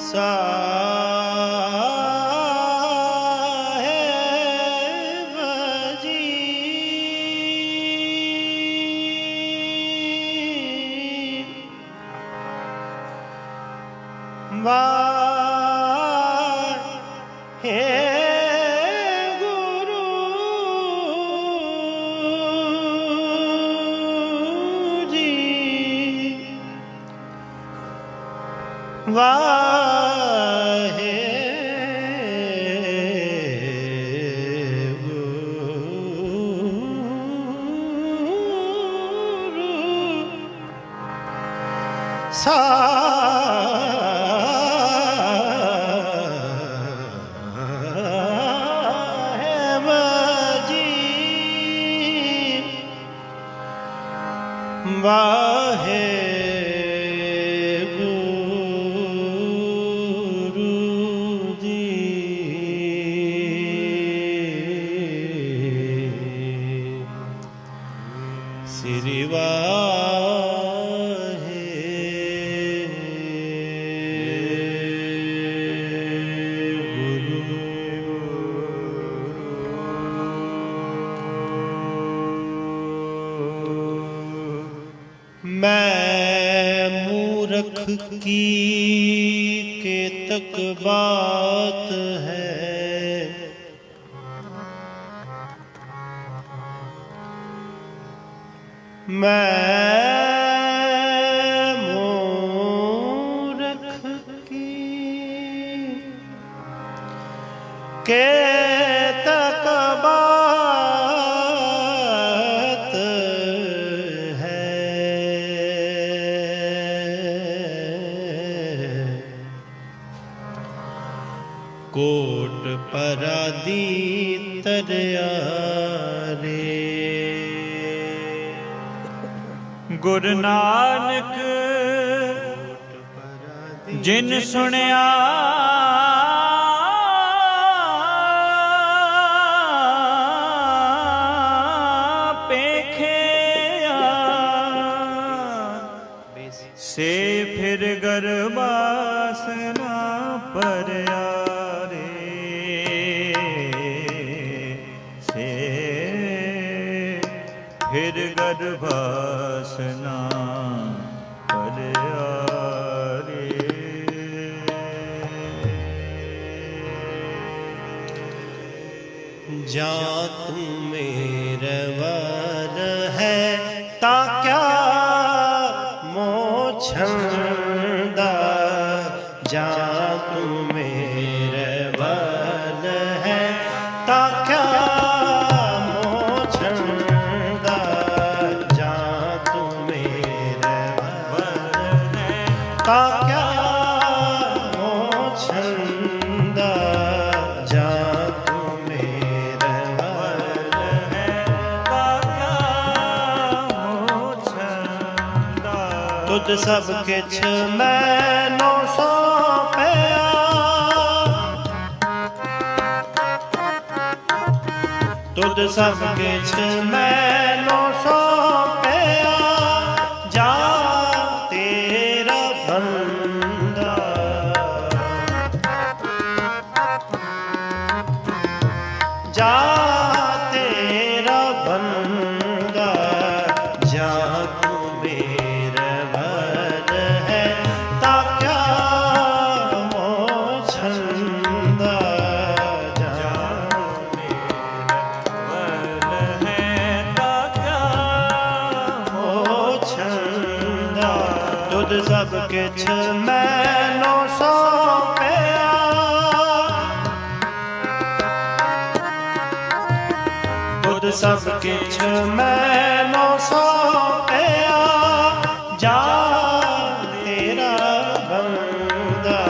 साहेब जी वाहे गुरु जी वाहे साहेब जी वाहे गुरु जी श्री मैं मूर्ख की केतक बात है, मैं मूर्ख की केतक बात कोट परादी तरयारे। गुरु नानक जिन सुनिया पेखिया से फिर गरबास ना परया फिर गर्भासना परयारे। जा तुम मेरे वर है ता क्या मोछंदा, जा तुम मेरे वर है ता क्या ता क्या मोछंदा, जा तू मेरे वर है ता क्या मोछंदा। तुझ सब किछ मैनों सौंपया, तुझ सब किछ मैनों सौंपया, जा बंदा जा तेरा बंदा, जा तू मेरे वर है ता क्या मोछंदा, जा मेरे वर है ता क्या मोछंदा। तुझ सब किछ मैनों सौंपया, तुझ सब किछ मैनों सौंपया, जा तेरा बंदा,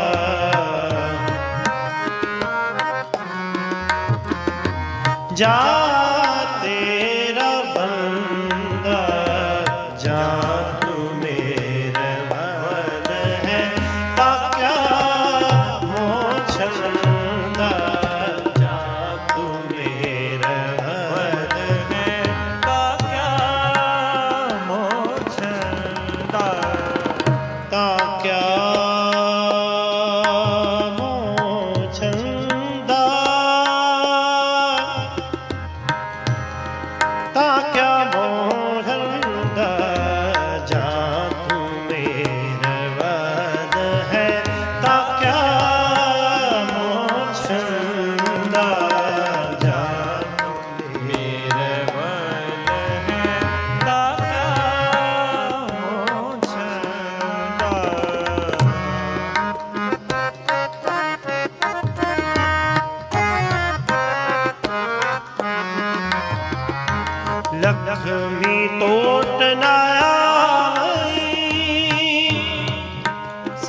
जा तेरा बंदा, जा ता क्या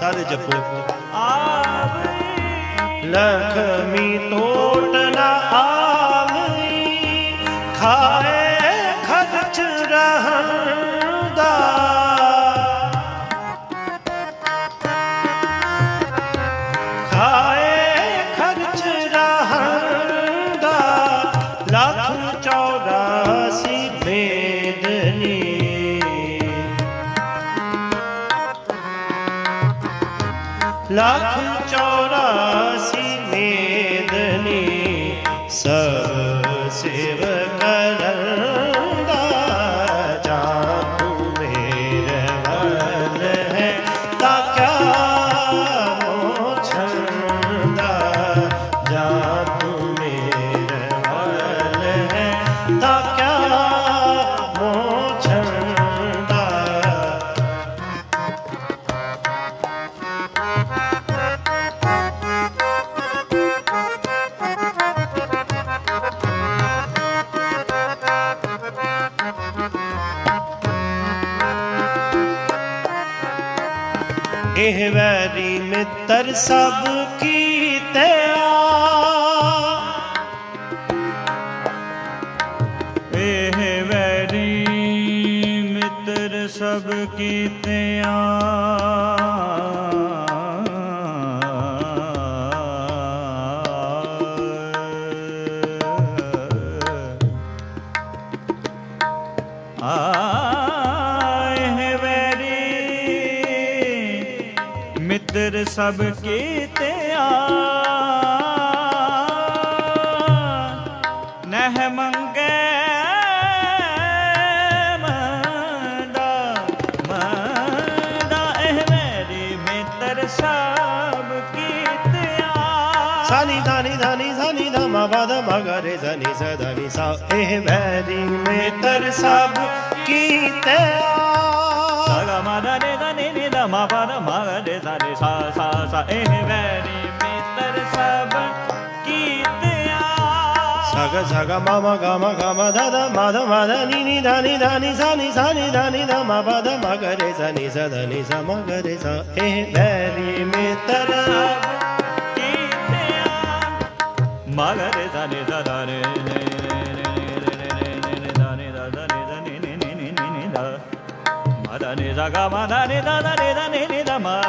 ਸਾਰੇ ਜਪੋ। ਆਵਈ ਲਖਮੀ ਟੋਟ ਨਾ ਆਵਈ, ਖਾਏ ਖਰਚ ਰਹੰਦਾ। ਖਾਏ ਖਰਚ ਰਹੰਦਾ, ਲੱਖ 84 ਮੇਦਨੀ। ਲੱਖ 84 ਮੇਦਨੀ, ਸਭ ਸੇਵ ਕਰੰਦਾ। ਜਾਂ ਤੂੰ ਮੇਰੇ ਵੱਲ ਹੈ ਤਾਂ ਕਿਆ ਮੋਛੰਦਾ। ਜਾਂ ਤੂੰ ਮੇਰੇ ਵੱਲ ਹੈ ਤਾਂ ਕਿਆ ਮੋਛੰਦਾ। ਇਹ ਵੈਰੀ ਮਿੱਤਰ ਸਭ ਕੀਤਿਆ, ਇਹ ਵੈਰੀ ਮਿੱਤਰ ਸਭ ਕੀਤਿਆਂ। ਆਏ ਵੈਰੀ ਮਿੱਤਰ ਸਭ ਕੀਤਿਆਂ, ਨਹਿ ਮੰਗੇ ਮੰਦਾ ਮੰਦਾ। ਇਹ ਵੈਰੀ ਮਿੱਤਰ ਸਭ ਕੀਤਿਆਂ। ਸਾਨੀ ਦਾਨੀ ਦਾਨੀ ਸਾਨੀ ਦਾ ਮਾ ਪਾ ਦਾ ਮਾ ਗਾ ਰੇ ਸਾ ਨੀ ਸਾ ਦਾ ਨੀ ਸਾ। ਇਹ ਵੈਰੀ ਮਿੱਤਰ ਸਭ ਕੀਤਿਆ। ਸਾਗਾ ਮਾ ਦਾ ਨੇ ਦਾ ਨੀ ਨੀ ਦਾ ਮਾ ਪਾ ਦਾ ਮਾ ਗਾ ਰੇ ਸਾ ਨੀ ਸਾ ਸਾ ਸਾ। ਇਹ ਵੈਰੀ ਮਿੱਤਰ ਸਭ ਕੀਤਿਆਂ। ਸਾਗਾ ਸਾਗਾ ਮਾ ਮਾ ਗਾ ਮਾ ਦਾ ਦਾ ਮਾ ਦਾ ਨੀ ਨੀ ਦਾ ਨੀ ਸਾ ਨੀ ਸਾ ਨੀ ਦਾ ਨੀ ਦਾ ਮਾ ਪਾ ਦਾ ਮਾ ਗਾ ਰੇ ਸਾ ਨੀ ਸਾ ਦਾ ਨੀ ਸਾ ਮਾ ਗਾ ਰੇ ਸਾ। ਇਹ ਵੈਰੀ ਮਿੱਤਰ ਸਭ ਕੀਤਿਆਂ। ਮਾ ਗਾ ਰੇ ਸਾ ਨੀ ਸਾ ਦਾ ਰੇ ਨੇ ਦਾ ਨੀ ਦਾ ਦਾ ਨੀ ਦਾ ਨੀ ਨੀ ਨੀ ਨੀ ਨੀ ਨੀ ਦਾ। ਮਾ ਦਾ ਨੀ ਸਾ ਗਾ ਮਾ ਦਾ ਨੀ ਦਾ ਨੀ ਨੀ ਦਾ ਮਾ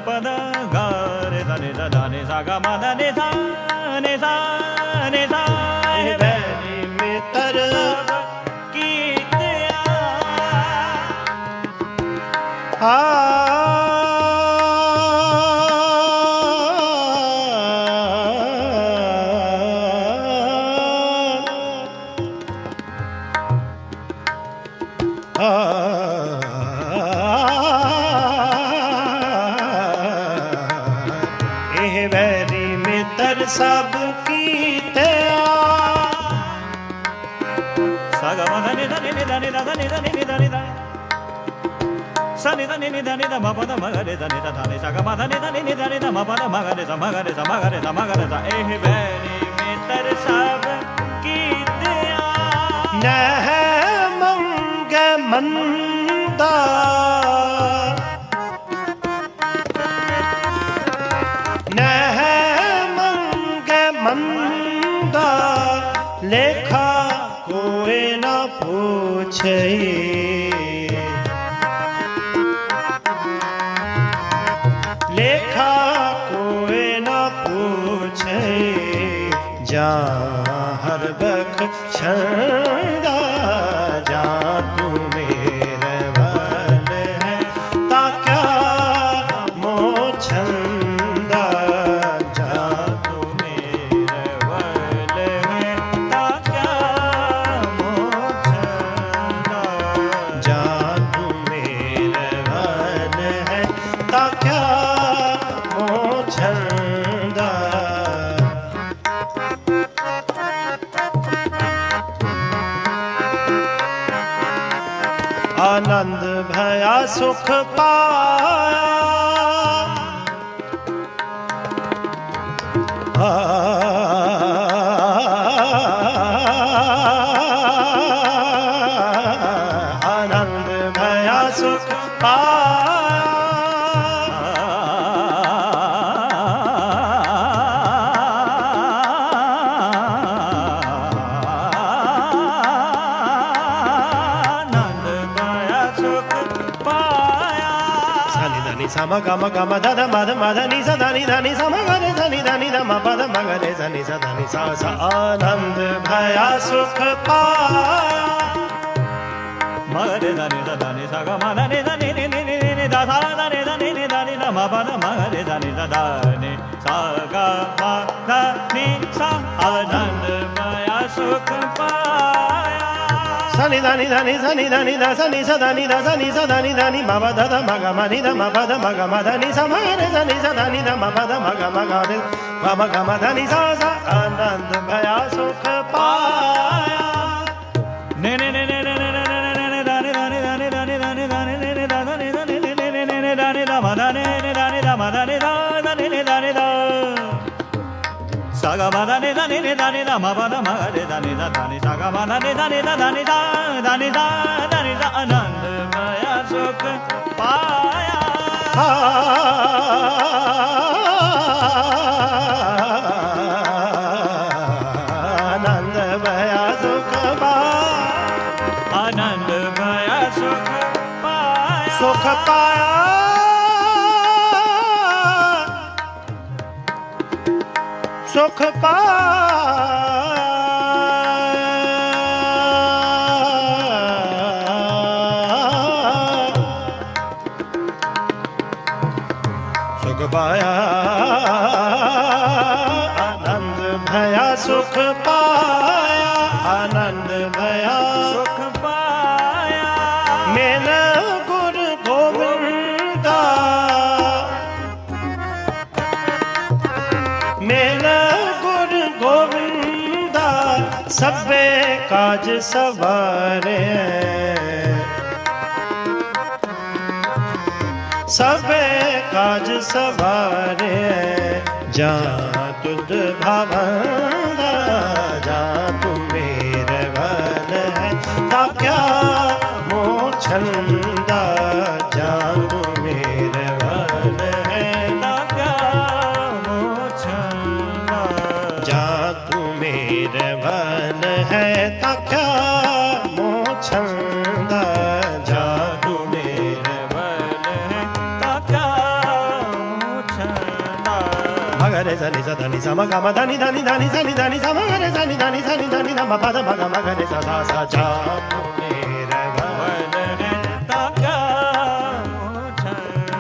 ਪਾ ਦਾ ਗਾ ਰੇ ਸਾ ਨੀ ਦਾ ਨੀ ਸਾ ਗਾ ਮਾ ਦਾ ਨੀ ਸਾ ਨੀ ਸਾ ਨੀ ਸਾ। ਇਹ ਵੈਰੀ ਮਿੱਤਰ ਕੀਤਿਆਂ। ਇਹ ਵੈਰੀ ਮਿੱਤਰ ਸਭ ਕੀਤਿਆ। ਸਾਗਾ ਮਾ ਦਾ ਨੀ ਦਾ ਨੀ ਦਾ ਨੀ ਦਾ ਨੀ ਦਾ ਨੀ ਦਾ ਨੀ ਦਾ। ਸਾ ਨੀ ਦਾ ਨੀ ਦਾ ਨੀ ਦਾ ਮਾ ਪਾ ਦਾ ਮਾ ਗਾ ਰੇ ਸਾ ਨੀ ਦਾ ਨੀ ਸਾ ਗਾ ਮਾ ਦਾ ਨੀ ਦਾ ਨੀ ਦਾ ਮਾ ਪਾ ਦਾ ਮਾ ਗਾ ਰੇ ਸਾ ਮਾ ਗਾ ਰੇ ਸਾ ਮਾ ਗਾ ਰੇ ਸਾ ਮਾ ਗਾ ਰੇ ਸਾ। ਇਹ ਵੈਰੀ ਮਿੱਤਰ ਸਭ ਕੀਤਿਆਂ। ਨਹਿ ਮੰਗੇ ਮੰਦਾ, ਨਹਿ ਮੰਗੇ ਮੰਦਾ। ਲੇਖਾ ਕੋਇ ਨਾ ਪੁੱਛੇ। ਲੇਖਾ ਕੋਇ ਨਾ ਪੁੱਛੇ। ਜਾਂ ਹਰ ਬਖਸ਼ੰਦਾ। ਜਾਂ ਤੂੰ ਮੇਰੇ ਵੱਲ ਹੈ ਤਾਂ ਕਿਆ ਮੋਛੰਦਾ। ਜਾਂ ਤੂੰ ਮੇਰੇ ਵੱਲ ਹੈ ਤਾਂ ਕਿਆ ਮੋਛੰਦਾ। ਜਾਂ ਤੂੰ ਮੇਰੇ ਵੱਲ ਹੈ ਤਾਂ ਕਿਆ ਮੋਛੰਦਾ। ਆਨੰਦ ਭਇਆ ਸੁਖ ਪਾਇਆ। ਆਨੰਦ ਭਇਆ ਸੁਖ ਪਾਇਆ। गम गम गम धद मद मद नि सा धा नि सा म ग रे सा नि धा नि धा म प ध म ग रे सा नि सा धा नि सा सा आनंद भया सुख पाया म ग रे सा नि सा धा नि सा ग म धा नि सा नि नि नि नि नि धा सा धा नि सा नि नि धा नि धा म प ध म ग रे सा नि सा धा नि सा ग म धा नि सा आनंद भया सुख पाया सा नि धा नि धा नि सा नि धा नि धा सा नि सा धा नि धा सा नि सा धा नि धा नि म प ध ध म ग म नि ध म प ध म ग म ध नि सा म ग रे सा नि सा धा नि धा म प ध म ग म ग रे म ग म ध नि सा सा आनंद भया सुख पाया ने ने ने ने ने ने ने ने ने धा नि धा नि धा नि धा नि धा नि धा नि ने ने धा धा नि धा नि ने ने ने ने धा नि धा म धा नि ने धा नि धा म धा नि धा धा नि ने धा नि धा सा ग म धा नि धा नि ने धा नि धा म प ध म ग रे धा नि धा धा नि सा ग म धा नि धा नि धा धा नि धा धा नि धा धा नि धा आनंद भया सुख पाया आनंद भया सुख पाया आनंद भया सुख पाया सुख पाया सुख पाया आनंद भया सुख पाया आनंद भया सुख पाया मेरा गुरु गोविंदा मेरा गुरु गोविंदा सबे काज सवारे सबे काज सवारे जा तुद भवंदा जा तू मेरे वन है ता क्या मोछंदा जा तू मेरे वन है ता क्या मोछंदा जा तू मेरे वन है ता क्या मोछंदा जा तू मेरे मगरे सनि सा धनि सा म ग म धनि धनि धनि सनि धनि सा मगरे सनि धनि सनि धनि ध म प ध म ग मगरे सा सा सा जा मेरे वन है ता क्या मोछंदा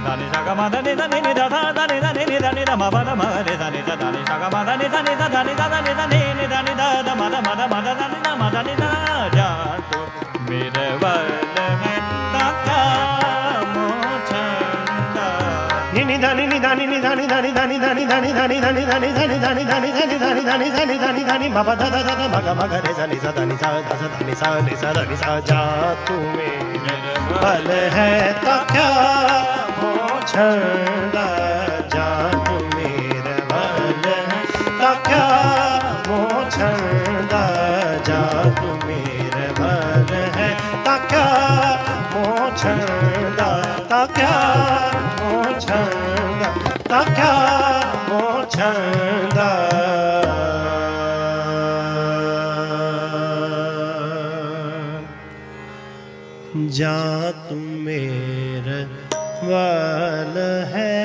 धनि सा ग म धनि धनि नि धा धा धनि धनि नि धनि ध म प ध म रे धनि सा धनि सा ग म धनि धनि सा धनि सा धनि धनि नि धनि ध ध म ध म ध म ध धनि ध म धनि ध जा तू मेरे वन है ता क्या मोछंदा नि धनि नि धनि नि धनि धनि धनि धनि धनि धनि धनि धनि धनि धनि धनि धनि धनि धनि धनि धनि धनि म प ध ध ध म ग मगरे सनि सा धनि सा ध सा धनि सा नि सा धनि सा जा तू मेरे बल है ता क्या मोछंदा जा तू मेरे बल है ता क्या मोछंदा जा तू मेरे बल है ता क्या मोछंदा ता क्या मोछंदा ता क्या मोछंदा जा तू मेरे वाल है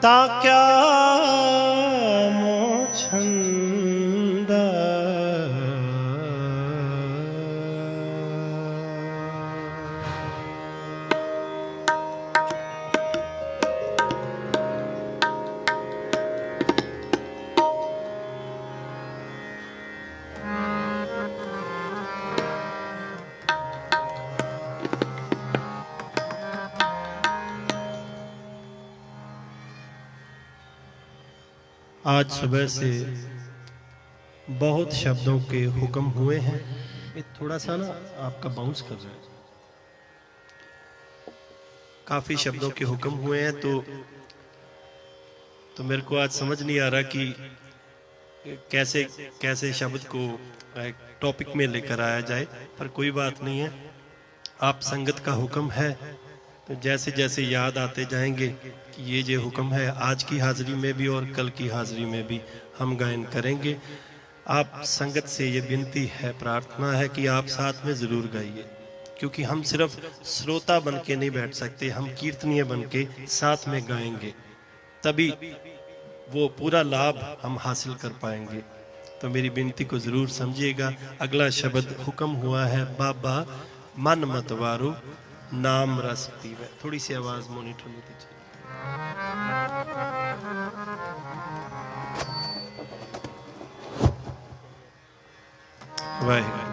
ता क्या मोछंदा आज सुबह से बहुत शब्दों के हुक्म हुए हैं। ये थोड़ा सा ना आपका बाउंस कर रहा है। काफी शब्दों के हुक्म हुए हैं तो मेरे को आज समझ नहीं आ रहा कि कैसे कैसे शब्द को एक टॉपिक में लेकर आया जाए, पर कोई बात नहीं है। आप संगत का हुक्म है तो जैसे जैसे याद आते जाएंगे कि ये हुक्म है, आज की हाजिरी में भी और कल की हाजिरी में भी हम गायन करेंगे। आप संगत से ये विनती है, प्रार्थना है कि आप साथ में ज़रूर गाइए, क्योंकि हम सिर्फ श्रोता बन के नहीं बैठ सकते, हम कीर्तनीय बन के साथ में गाएंगे, तभी वो पूरा लाभ हम हासिल कर पाएंगे। तो मेरी विनती को ज़रूर समझिएगा। अगला शब्द हुक्म हुआ है, बाबा मन मतवारो नाम रस पीवे। थोड़ी सी आवाज़ मॉनिटर में दीजिए। वाहिगुरू।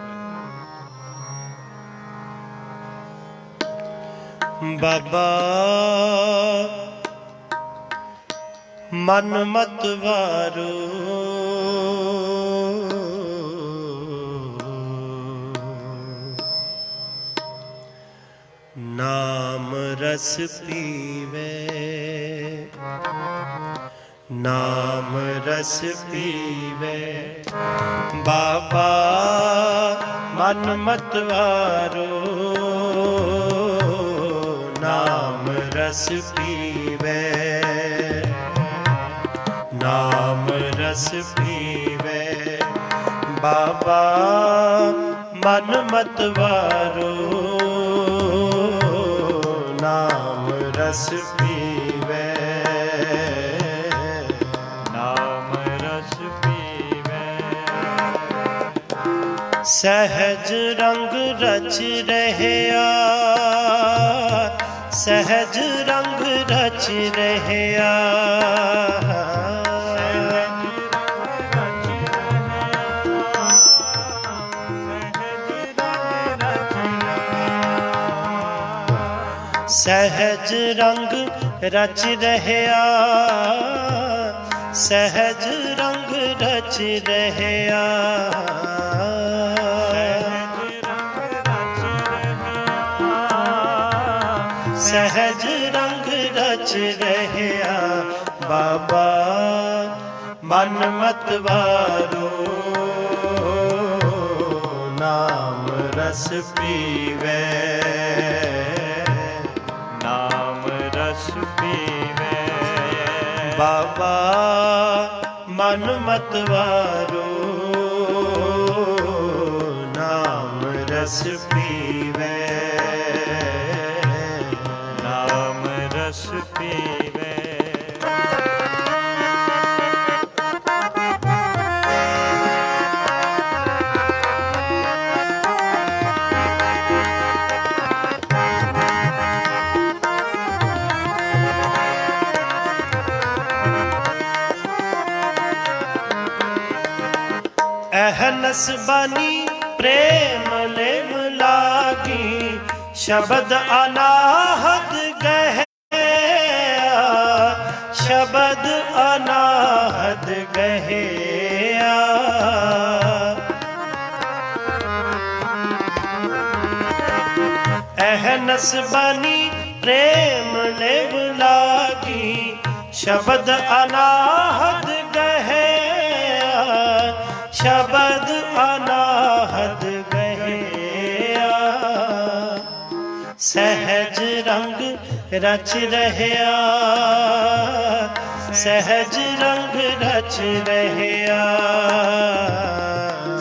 बाबा मन मतवारो नाम रस पीवे, नाम रस पीवे। बाबा मन मतवारो नाम रस पीवे, नाम रस पीवे। बाबा मन मतवारो नाम रस पीवे, नाम रस पीवे। सहज रंग रच रहया, सहज रंग रच रहया। सहज रंग रच रहया, सहज रंग रच रहया। सहज रंग रच रहया। बाबा मन मतवारो नाम रस पीवे, नाम रस पीवे। बाबा मन मतवारो नाम रस पीवे, नाम रस पीवे। अहनस बनी प्रेम लेम लागी, शब्द अनाहद गहया, शब्द अनाहद गहया। अहनस बनी प्रेम लेम लागी, शब्द अनाहद गहया, शब्द अनाहद गहया। सहज रंग रच रहया, सहज रंग रच रहया।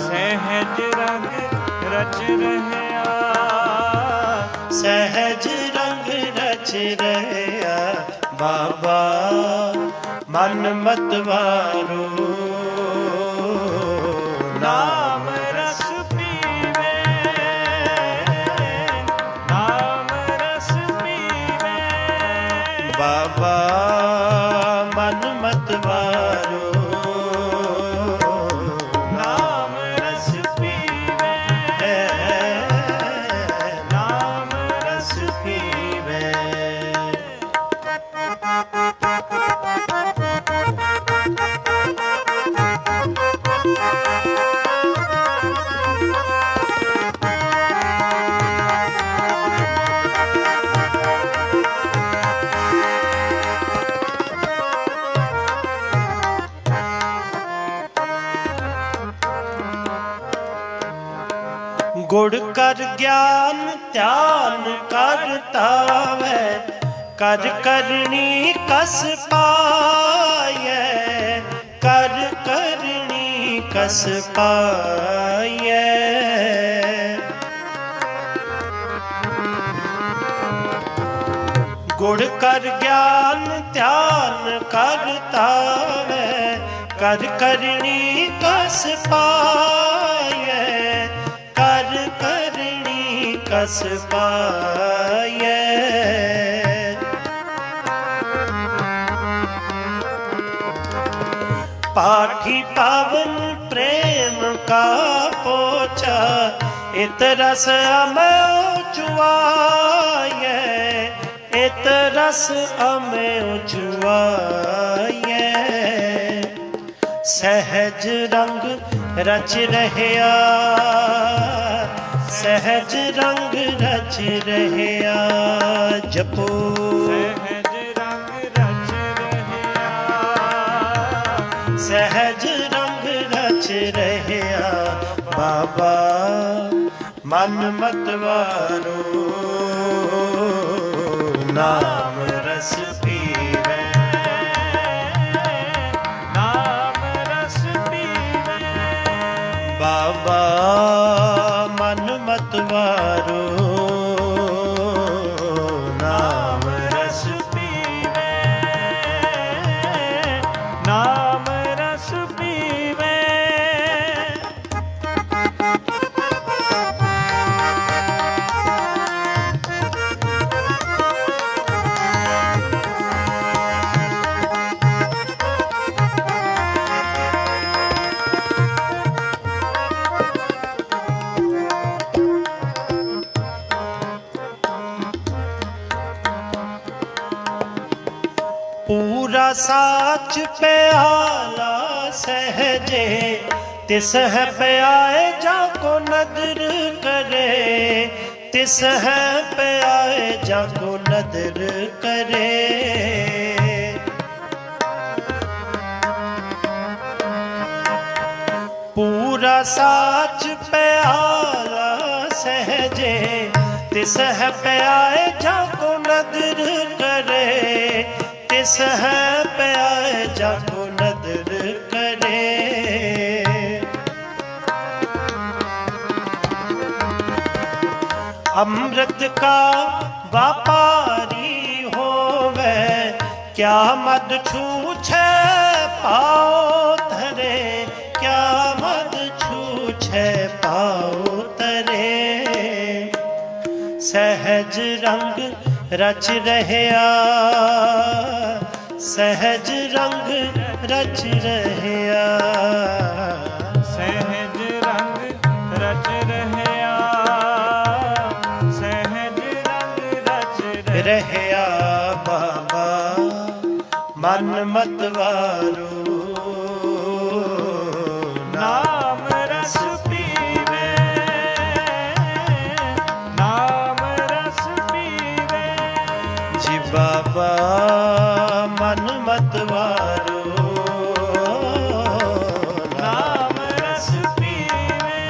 सहज रंग रच रहया, सहज रंग रच रहया। बाबा मन मतवारो नाम रस पीवे, नाम रस पीवे। बाबा मन मतवारो नाम रस पीवे, नाम रस पीवे। गुड़ कर ज्ञान ध्यान करता वै, कर करनी कस पाए, कर करनी कस पाए। गुण कर ज्ञान ध्यान करता है, कर करनी कस पाए, कर करनी कस पाए। पाठी पावन प्रेम का पोछा, इत रस अमय चुआए, इत रस अमय चुआए। सहज रंग रच रहया, सहज रंग रच रहया, जपो सहज रंग रच रहया, सहज रंग रच रहया। बाबा मन मतवारो नाम रस पीवे, नाम रस पीवे। बाबा मन मतवारो नाम रस पीवे, नाम रस पीवे। पूरा साच प्याला सहजे, तिस है प्याए जाको नदर करे, तिस है प्याए जाको नदर करे। पूरा साच प्याला सहजे, तिस है प्याए जाको नदर करे, तिस है प्याए जाको नदर करे। अमृत का व्यापारी होवे, क्या मद छूछे पाओ धरे, क्या मद छूछे पाओ तरे। सहज रंग रच रहया, सहज रंग रच रहया, सहज रंग रच रहया, सहज रंग रच रहया। बाबा मन मतवारो नाम रस पीवे, नाम रस पीवे। जी बाबा मन मतवारो नाम रस पीवे,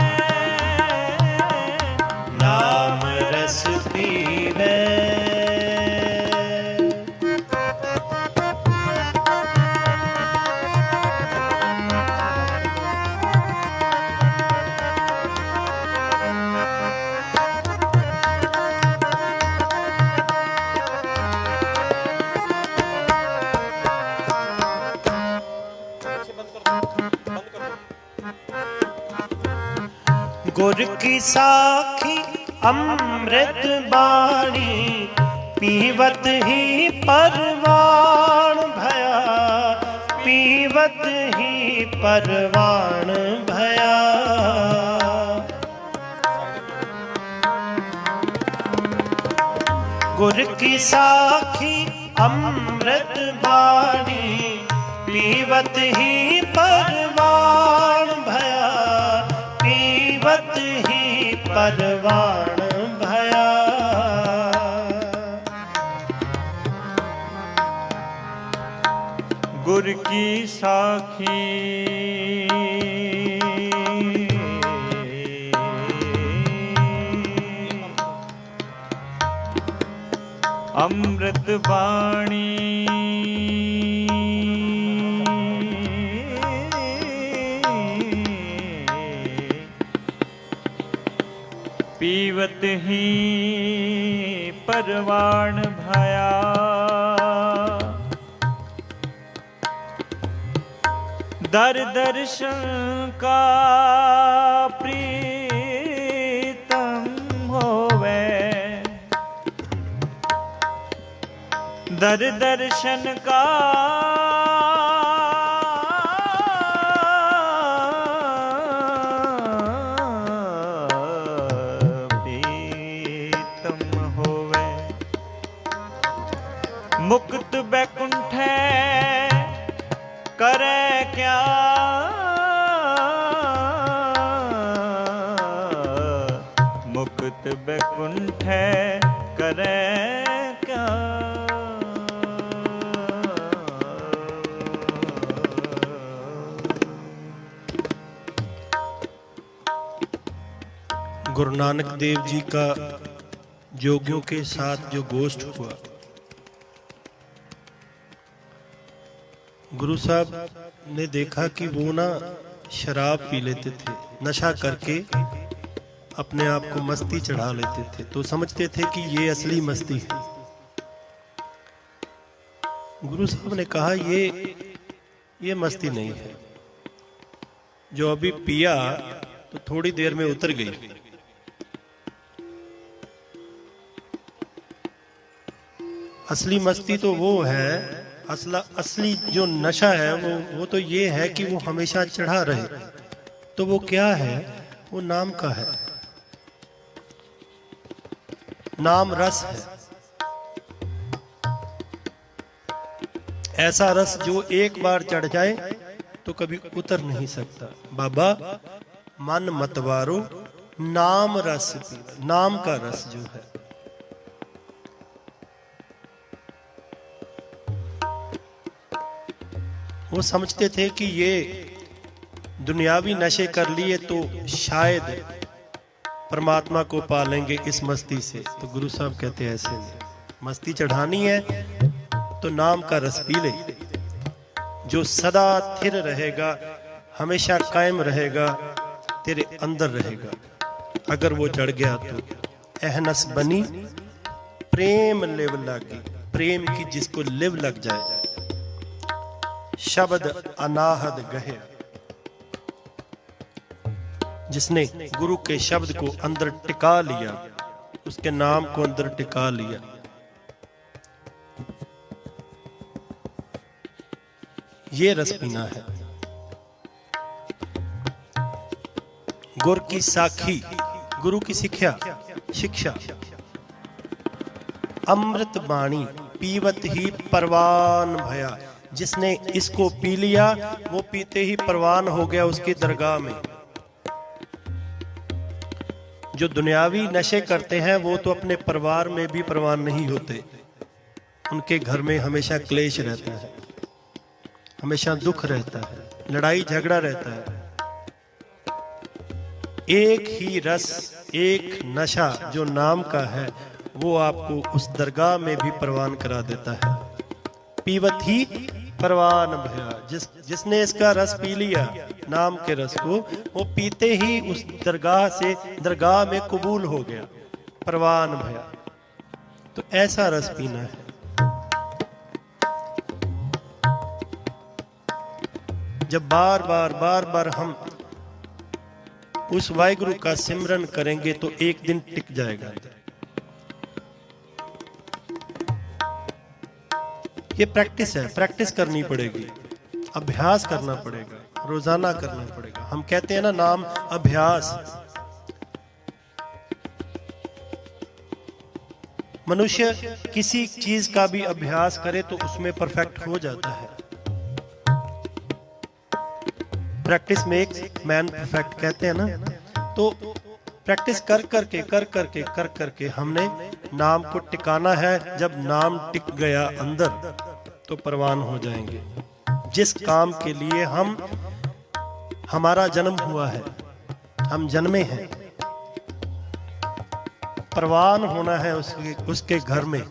नाम रस पीवे। गुर की साखी अमृत बाणी, पीवत ही परवान भया, पीवत ही परवान भया। गुर की साखी अमृत बाणी, पीवत ही परवान भया, पीवत ही परवान भया। गुर की साखी अमृत बाणी, पीवत ही परवान भया। दर दर्शन का प्रीतम होवे, दर दर्शन का प्रीतम होवे, मुक्त बैकुंठे करे क्या, मुक्त बैकुंठे करे क्या। गुरु नानक देव जी का जोगियों के साथ जो गोष्ठ हुआ, गुरु साहब ने देखा कि वो ना शराब पी लेते थे, नशा करके अपने आप को मस्ती चढ़ा लेते थे, तो समझते थे कि ये असली मस्ती है। गुरु साहब ने कहा ये मस्ती नहीं है, जो अभी पिया तो थोड़ी देर में उतर गई, असली मस्ती तो वो है, असली जो नशा है वो तो ये है कि वो हमेशा चढ़ा रहे। तो वो क्या है? वो नाम का है, नाम रस है, ऐसा रस जो एक बार चढ़ जाए तो कभी उतर नहीं सकता। बाबा मन मतवारो नाम रस, नाम का रस जो है। वो समझते थे कि ये दुनियावी नशे कर लिए तो शायद परमात्मा को पा लेंगे इस मस्ती से। तो गुरु साहब कहते हैं ऐसे नहीं, मस्ती चढ़ानी है तो नाम का रस पी ले, जो सदा स्थिर रहेगा, हमेशा कायम रहेगा, तेरे अंदर रहेगा। अगर वो चढ़ गया तो एहनस बनी प्रेम लिव लागी, प्रेम की जिसको लिव लग जाए, शब्द अनाहद गहे, जिसने गुरु के शब्द को अंदर टिका लिया, उसके नाम को अंदर टिका लिया, ये रस पीना है। गुरु की साखी, गुरु की शिक्षा, अमृत बाणी पीवत ही परवान भया, जिसने इसको पी लिया वो पीते ही परवान हो गया उसकी दरगाह में। जो दुनियावी नशे करते हैं वो तो अपने परिवार में भी परवान नहीं होते, उनके घर में हमेशा क्लेश रहता है, हमेशा दुख रहता है, लड़ाई झगड़ा रहता है। एक ही रस, एक नशा जो नाम का है, वो आपको उस दरगाह में भी परवान करा देता है। पीवत ही परवान भया, जिसने इसका रस पी लिया, नाम के रस को, वो पीते ही उस दरगाह में कबूल हो गया, परवान भया। तो ऐसा रस पीना है। जब बार बार हम उस वाहिगुरु का सिमरन करेंगे तो एक दिन टिक जाएगा। ये प्रैक्टिस है, प्रैक्टिस करनी पड़ेगी, अभ्यास करना पड़ेगा, रोजाना करना पड़ेगा। हम कहते हैं ना नाम अभ्यास। मनुष्य किसी चीज का भी अभ्यास करे तो उसमें परफेक्ट हो जाता है। प्रैक्टिस मेक्स मैन परफेक्ट कहते हैं ना। तो प्रैक्टिस कर करके हमने नाम को टिकाना है। जब नाम टिक गया अंदर तो परवान हो जाएंगे। जिस काम के लिए हमारा जन्म हुआ है, हम जन्मे हैं, परवान होना है उसके घर में,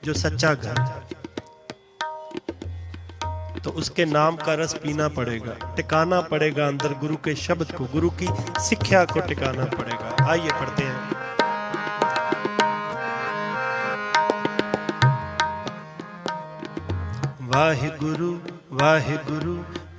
जो सच्चा घर है, तो उसके नाम का रस पीना पड़ेगा, टिकाना पड़ेगा अंदर गुरु के शब्द को, गुरु की शिक्षा को टिकाना पड़ेगा। आइए पढ़ते हैं। वाहिगुरु वाहिगुरु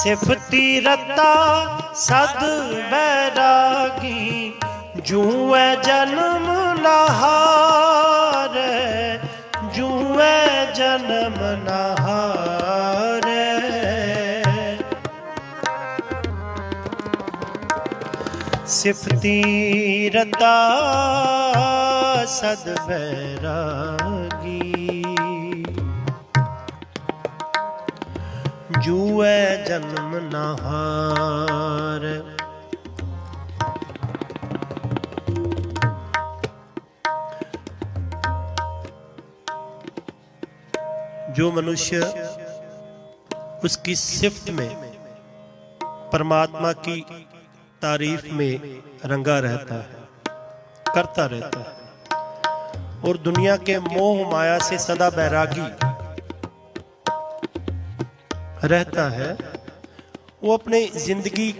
सिफती रता सद बैरागी जूए जन्म नहार जूए जन्म नहार सिफती रता सद बैरागी जूए जन्म नहार। जो मनुष्य उसकी सिफ्त में परमात्मा की तारीफ में रंगा रहता है, करता रहता है और दुनिया के मोह माया से सदा बैरागी रहता है, वो अपने जिंदगी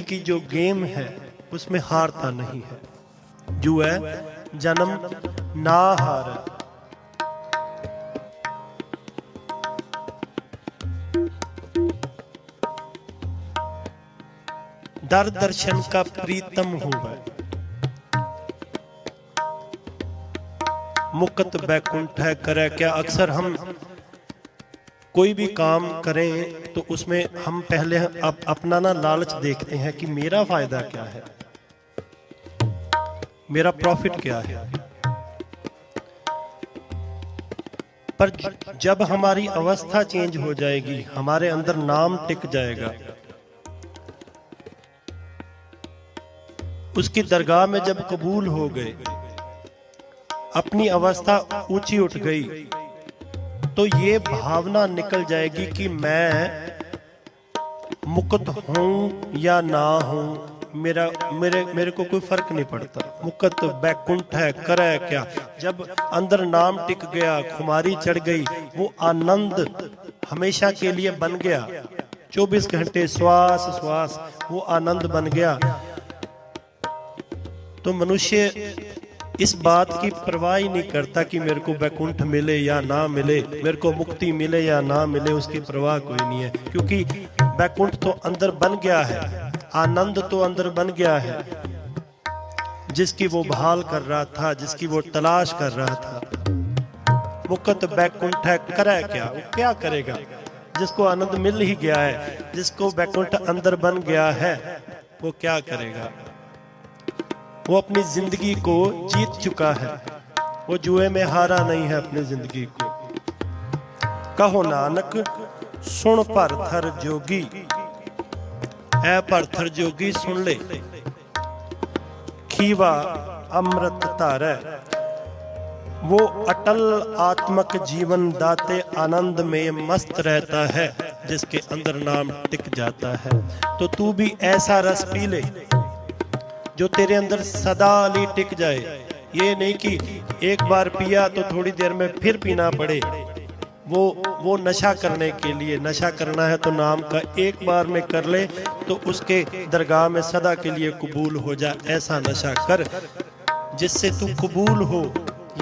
की जो गेम है उसमें हारता नहीं है। जो है जन्म ना हार। दर दर्शन का प्रीतम हुआ मुकत बैकुंठ है करे क्या। अक्सर हम कोई भी काम करें तो उसमें हम पहले अपना ना लालच देखते हैं कि मेरा फायदा क्या है, मेरा प्रॉफिट क्या है। पर जब हमारी अवस्था चेंज हो जाएगी, हमारे अंदर नाम टिक जाएगा, उसकी दरगाह में जब कबूल हो गए, अपनी अवस्था ऊंची उठ गई, तो ये भावना निकल जाएगी कि मैं मुक्त हूं या ना हूं, मेरे को कोई फर्क नहीं पड़ता। मुकत बैकुंठ है करे क्या। जब अंदर नाम टिक गया, खुमारी चढ़ गई, वो आनंद हमेशा के लिए बन गया। 24 घंटे श्वास श्वास वो आनंद बन गया। तो मनुष्य इस बात की परवाह ही नहीं करता कि मेरे को बैकुंठ मिले या ना मिले, मेरे को मुक्ति मिले या ना मिले, उसकी परवाह कोई नहीं है। क्योंकि बैकुंठ तो अंदर बन गया है, आनंद तो अंदर बन गया है। जिसकी वो भाल कर रहा था, जिसकी वो तलाश कर रहा था। मुकत बैकुंठ है करे क्या। वो क्या करेगा जिसको आनंद मिल ही गया है, जिसको बैकुंठ अंदर बन गया है, वो क्या करेगा। वो अपनी जिंदगी को जीत चुका है, वो जुए में हारा नहीं है अपनी जिंदगी को। कहो नानक सुन भरथर जोगी, ऐ भरथर जोगी सुन ले, खीवा अमृत धारै। वो अटल आत्मक जीवन दाते आनंद में मस्त रहता है, जिसके अंदर नाम टिक जाता है। तो तू भी ऐसा रस पी ले जो तेरे अंदर सदा लिए टिक जाए। ये नहीं कि एक बार पिया तो थोड़ी देर में फिर पीना पड़े। वो नशा करने के लिए, नशा करना है तो नाम का एक बार में कर ले तो उसके दरगाह में सदा के लिए कबूल हो जा। ऐसा नशा कर जिससे तू कबूल हो।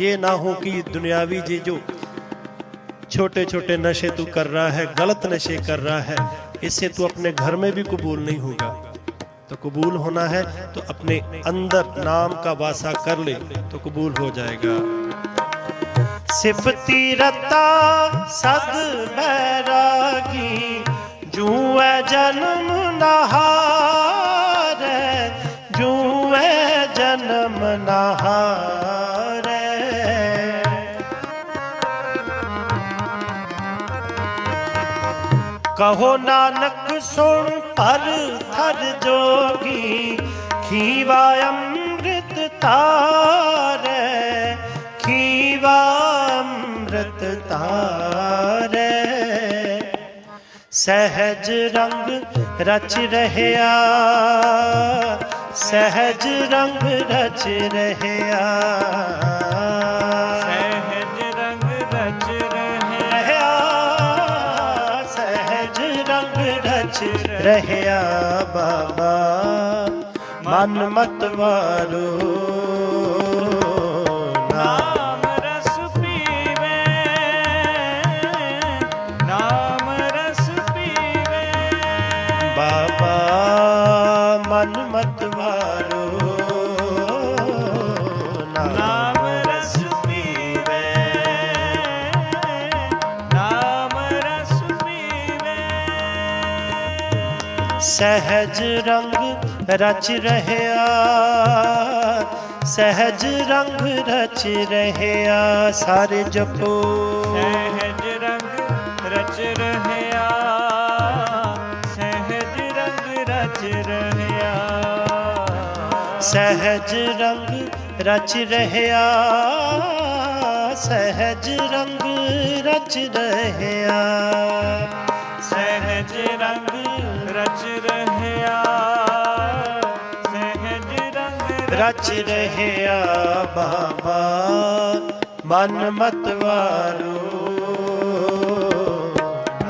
ये ना हो कि दुनियावी जी जो छोटे छोटे नशे तू कर रहा है, गलत नशे कर रहा है, इससे तू अपने घर में भी कबूल नहीं होगा। तो कबूल होना है तो अपने अंदर नाम का वासा कर ले तो कबूल हो जाएगा। सिफती रता सद बैरागी जूए जन्म नहार जूए जन्म नहार। कहो नानक सुन भरथर जोगी, खीवा अमृत तारै खीवा अमृत तारै। सहज रंग रच रहया सहज रंग रच रहया सहज रंग रच रहया सहज रंग रच रहया बाबा मन मत वारो। नाम रस पीवे नाम सहज रंग रच रहया, सहज रंग रच रहया, सारे जपो। सहज रंग रच रहया, सहज रंग रच रहया, सहज रंग रच रहया, सहज रंग रच रहया, सहज रंग रच रहया, सहज रंग रच रहया बाबा मन मतवारो।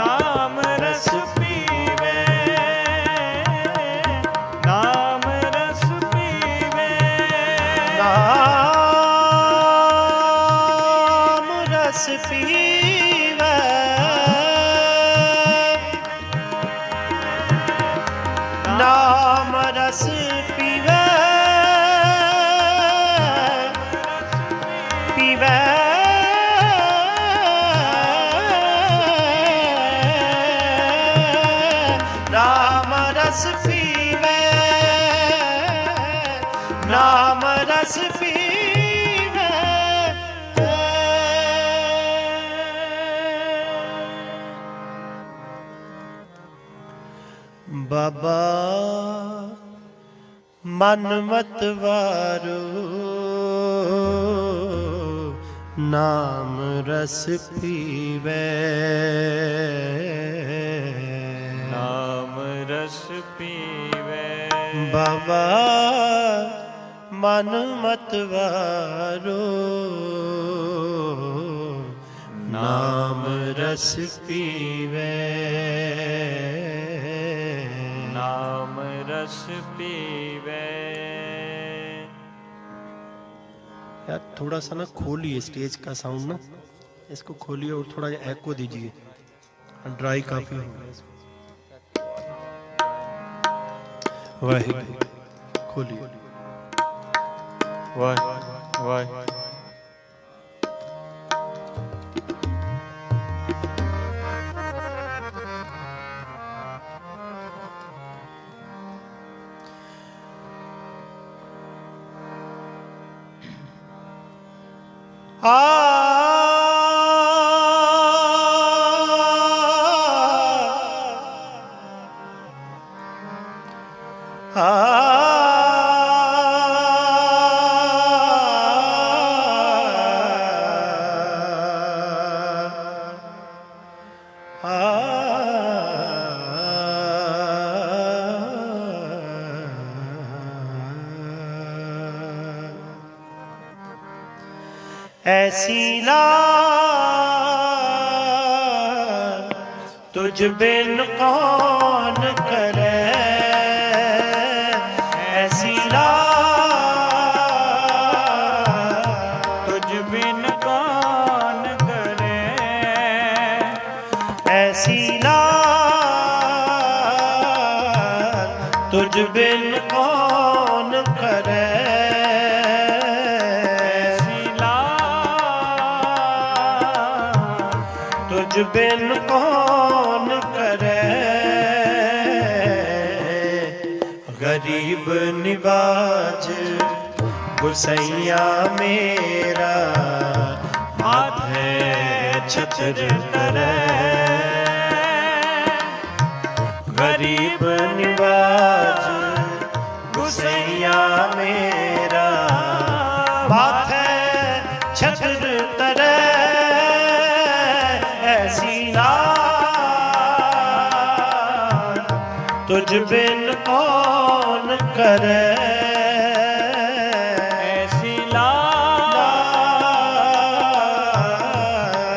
नाम रस पीवे, नाम रस पीवे, नाम रस पीवे, नाम रस पीवे, पीवे नाम रस पीवे, नाम रस पीवे। बाबा मन मतवारो, नाम रस पीवे, नाम रस पीवे। बाबा मन मतवारो, नाम रस पीवे, नाम रस पीवे। यार थोड़ा सा ना खोलिए स्टेज का साउंड ना, इसको खोलिए और थोड़ा एको दीजिए, ड्राई काफी हो गया इसको। वाहिगुरू खोलिए। वाह वाह ऐसी लाज तुझ बिन कौन करे, ऐसी लाज तुझ बिन कौन करे, ऐसी लाज तुझ बिन कौन करे, तुझ बिन कौन करे, गरीब निवाज गुसैया मेरा, माथे छत्र करे, गरीब निवाज गुसैया मेरा, माथे छत्र करे, ऐसी लाज तुझ बिन कौन करे, ऐसी लाज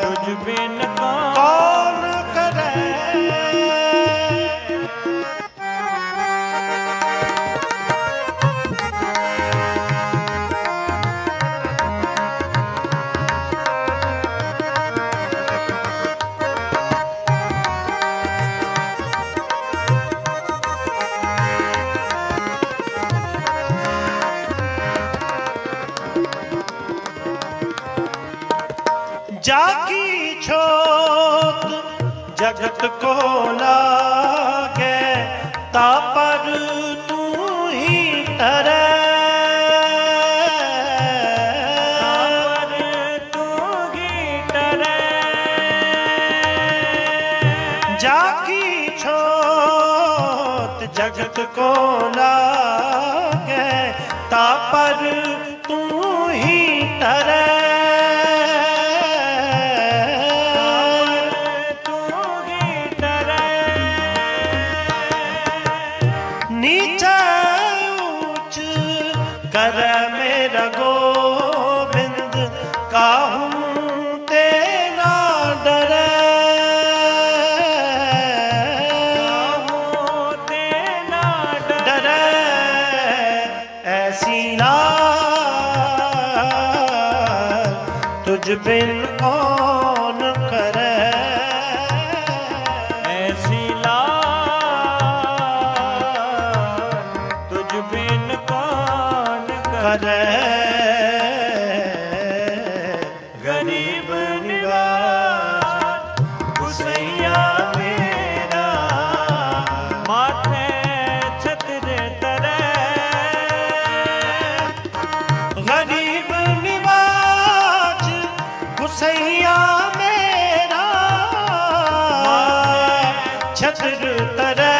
तुझ बिन कौन करे। जाकी छोट जगत को लागे, ता पर तू ही तरे जाकी छोट जगत को लागे ता पर तू ही तरे नीचे ऊंच कर मेरा गोविंद काहूं ते ना डरे तुझ बिन कौन करे ऐसी लाल तुझ बिन कौन करे गरीब निवाज गुसैया मेरा माथे छत्र तरे गरीब निवाज गुसैया मेरा छत्र तरे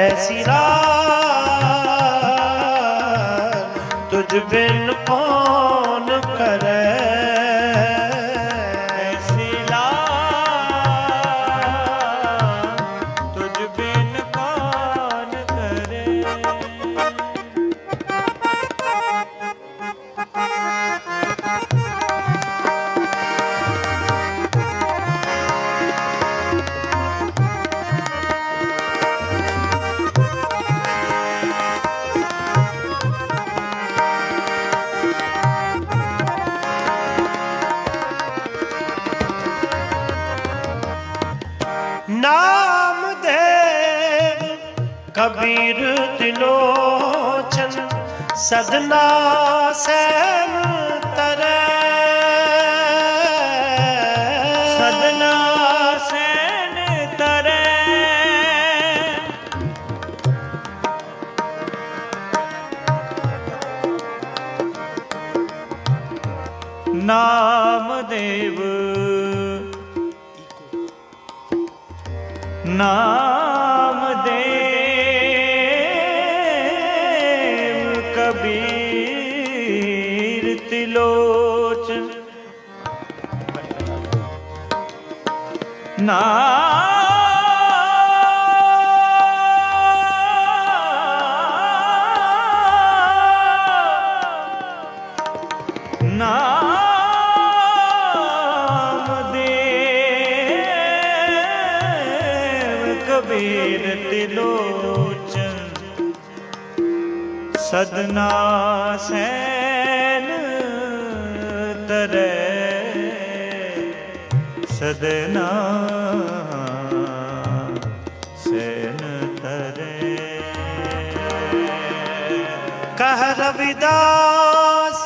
ऐसी रात तुझ बिन कौन करे ऐसी लाल तुझ बिन कौन करे नाम देव कबीर तिलोचन सदना सैन तरे सदना सैन तरे नाम देव नाम देव कबीर तिलोचन नाम देव कबीर तिलोचन सदना सैन तरे सदना सैन तरे कह रविदास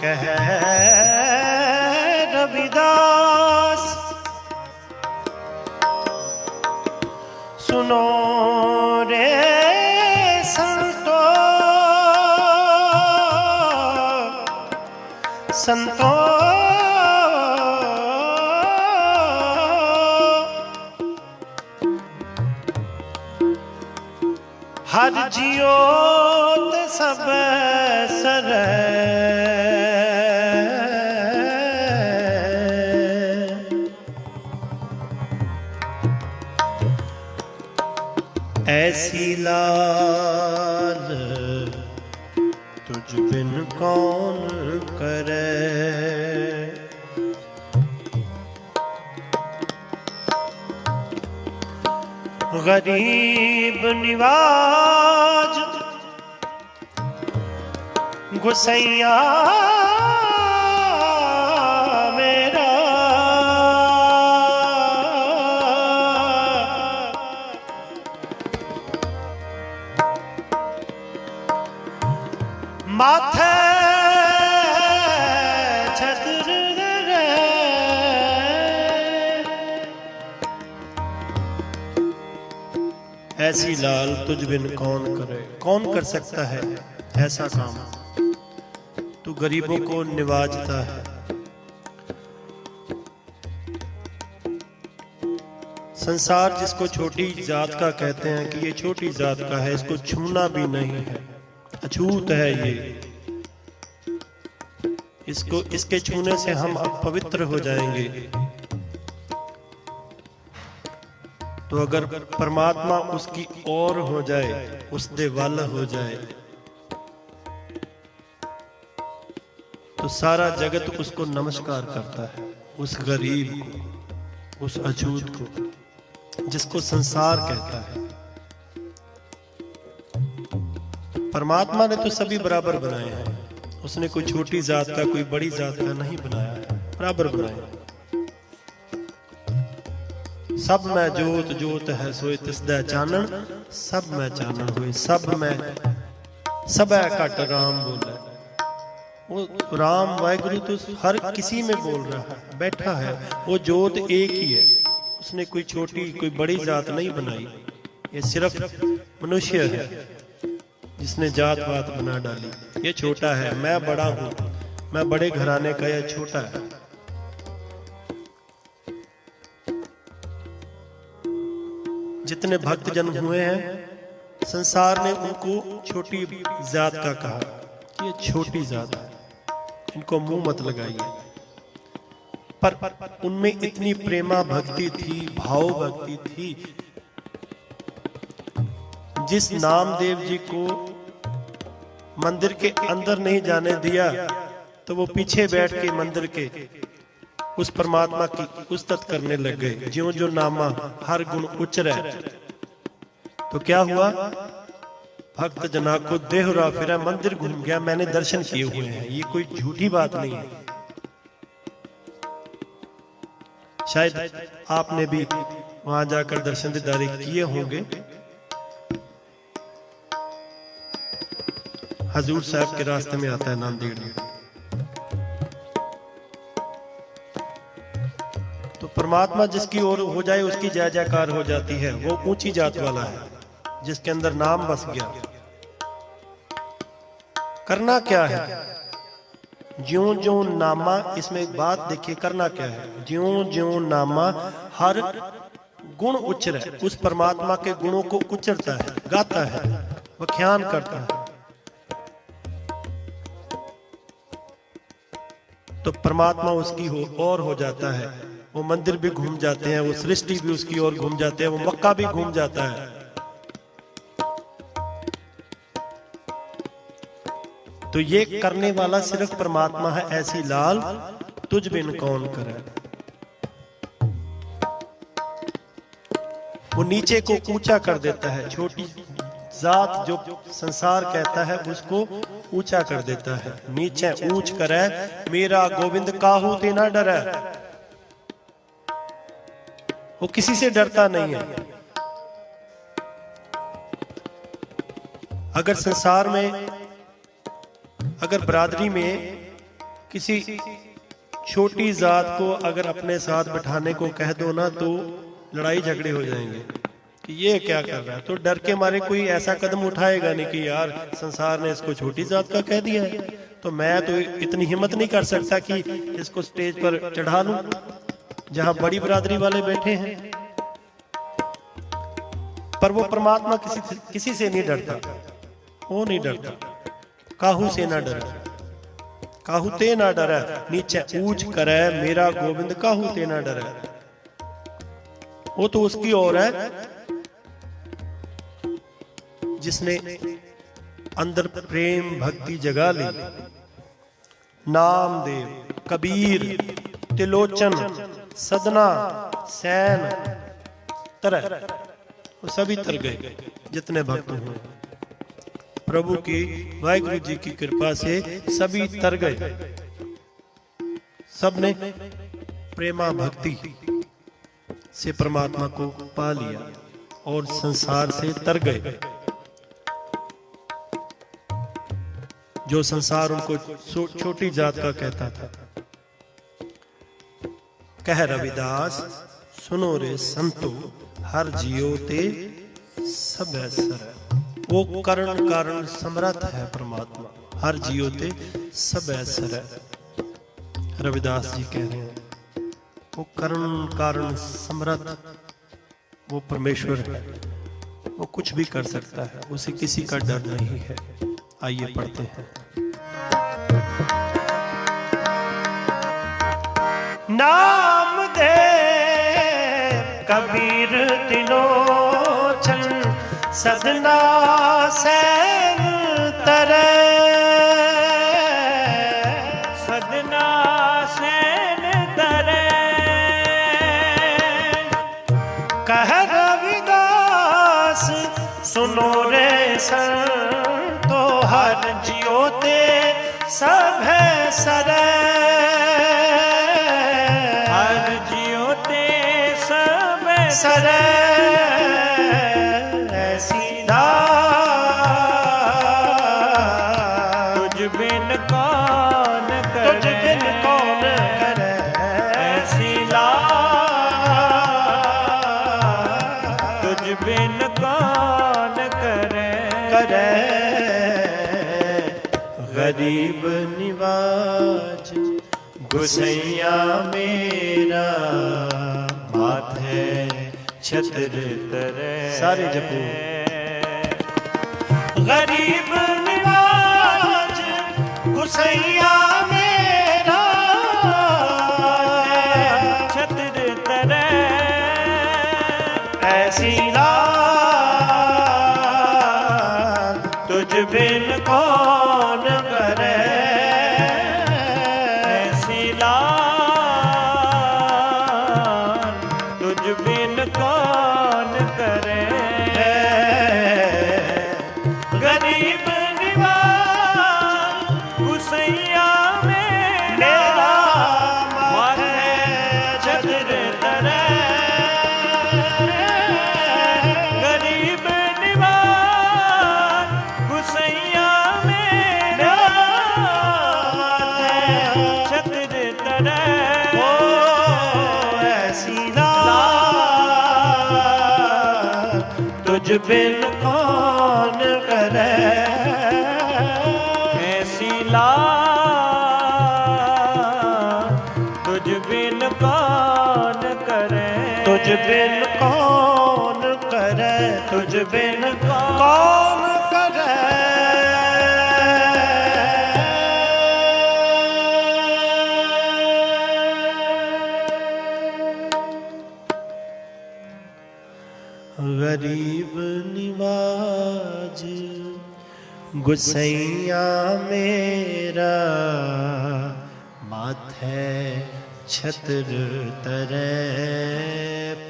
कह रविदास सुनो रे संतो हर जियोत सब सर ऐसी लाल तुझ बिन कौन करे गरीब निवाज गुसैया मेरा माथे छत्र रे ऐसी लाल तुझ बिन कौन करे। कौन कर सकता है ऐसा काम, तू गरीबों को निवाजता है। संसार जिसको छोटी जात का कहते हैं कि ये छोटी जात का है, इसको छूना भी नहीं है, अछूत है ये। इसको इसके छूने से हम अपवित्र हो जाएंगे। तो अगर परमात्मा उसकी ओर हो जाए, उस दे वल हो जाए, तो सारा जगत उसको नमस्कार करता है, उस गरीब को, उस अछूत को, जिसको संसार कहता है। परमात्मा ने तो सभी बराबर बनाए हैं, उसने कोई छोटी जात का कोई बड़ी जात का नहीं बनाया है, बराबर बनाया। सब में जोत जोत है सोए तिसदा चानन, सब में चानन हुए, सब में सब घट राम बोले। वो राम वाहिगुरु तो हर किसी में बोल रहा है, बैठा है, वो जोत एक ही है। उसने कोई छोटी कोई बड़ी जात नहीं बनाई, ये सिर्फ मनुष्य है जिसने जात वात बना डाली। ये छोटा है, मैं बड़ा हूं, मैं बड़े घराने का, यह छोटा है। जितने भक्त जन हुए हैं, संसार ने उनको छोटी जात का कहा कि ये छोटी जात है, इनको मुंह मत लगाइए। पर उनमें इतनी प्रेमा भक्ति थी, भाव भक्ति थी। जिस नामदेव जी को मंदिर के अंदर नहीं जाने दिया, तो वो पीछे बैठ के मंदिर के उस परमात्मा की उस्तत करने लग गए। ज्यों जो नामा हर गुण उच्चरे, तो क्या हुआ? भक्त जना को देहरा फिरा, मंदिर घूम गया, मैंने दर्शन किए हुए हैं। ये कोई झूठी बात नहीं है। शायद आपने भी वहां जाकर दर्शन दीदारे किए होंगे। हजूर साहब के रास्ते में आता है नांदेड़ में। तो परमात्मा जिसकी ओर हो जाए उसकी जय जयकार हो जाती है। वो ऊंची जात वाला है जिसके अंदर नाम बस गया। करना क्या है? ज्यों ज्यों नामा, इसमें एक बात देखिए, करना क्या है? ज्यों ज्यों नामा हर गुण उच्चरे, उस परमात्मा के गुणों को उच्चरता है, गाता है, व्याख्यान करता है। तो परमात्मा उसकी और हो जाता है। वो मंदिर भी घूम जाते हैं, वो सृष्टि भी उसकी ओर घूम जाते हैं, वो मक्का भी घूम जाता है। तो ये करने वाला सिर्फ परमात्मा है। ऐसी लाल तुझ बिन कौन करे। वो नीचे को ऊंचा कर देता है। छोटी जात जो संसार कहता है उसको ऊंचा कर देता है। नीचे ऊंच करे, मेरा गोविंद काहू ते ना डरे। वो किसी से डरता नहीं है। अगर संसार में, अगर बरादरी में किसी छोटी जात को अगर अपने साथ बैठाने को कह दो ना, तो लड़ाई झगड़े हो जाएंगे कि ये क्या कर रहा है। तो डर के मारे कोई ऐसा कदम उठाएगा नहीं कि यार संसार ने इसको छोटी जात का कह दिया है, तो मैं तो इतनी हिम्मत नहीं कर सकता कि इसको स्टेज पर चढ़ा लूं जहां बड़ी बरादरी वाले बैठे हैं। पर वो परमात्मा किसी से नहीं डरता। वो नहीं डरता। काहू से ना डरे, काहू ते ना डरे। नीचे ऊंच करे, मेरा गोविंद काहू ते ना डरे। वो तो उसकी ओर है जिसने अंदर प्रेम भक्ति जगा ली। नामदेव, कबीर, तिलोचन, सदना, सैन, तरह, वो सभी तर गए जितने भक्त हुए। प्रभु की, वाहिगुरु जी की कृपा से सभी तर गए। सबने प्रेमा भक्ति से परमात्मा को पा लिया और संसार से तर गए। जो संसार उनको छोटी जात का कहता था। कह रविदास, सुनो रे संतो, हर जियो ते सब ऐसर है। वो करण कारण समर्थ है परमात्मा, हर जीव ते सब ऐसर है। रविदास जी कह रहे हैं वो करण कारण समर्थ, वो परमेश्वर है, वो कुछ भी कर सकता है, उसे किसी का डर नहीं है। आइए पढ़ते हैं। नाम दे कबीर तिलोचन सदना सैन तरे, सदना सैन तरे। कह रविदास सुनो रे संतो, हर जियोते सब है सरे, हर जियोते सब सरे सीधा तुझ बिन कौन करे, तुझ बिन कौन करे ऐसी लाज तुझ बिन कौन करे, करे। गरीब निवाज गुसैया मेरा, माथे छत्र तरे। सारे जपो। गरीब निवाज गुसैया मेरा, छत्र तरे। ऐसी लाज तुझ बिन कौन करे, ऐसी लाज तुझ बिन कौन करे। गरीब निवाज गुसैया मेरा, मेरा माथे छत्र तरे। गरीब निवाज गुसैया मेरा, छत्र तरे। ओ ऐसी लाज तुझ बिन कौन करे, ऐसी लाज तुझ बिन कौन करे, तुझ बिन कौन करे, तुझ बिन कौन करे। गरीब निवाज गुसैया मेरा, माथे छत्र तरे।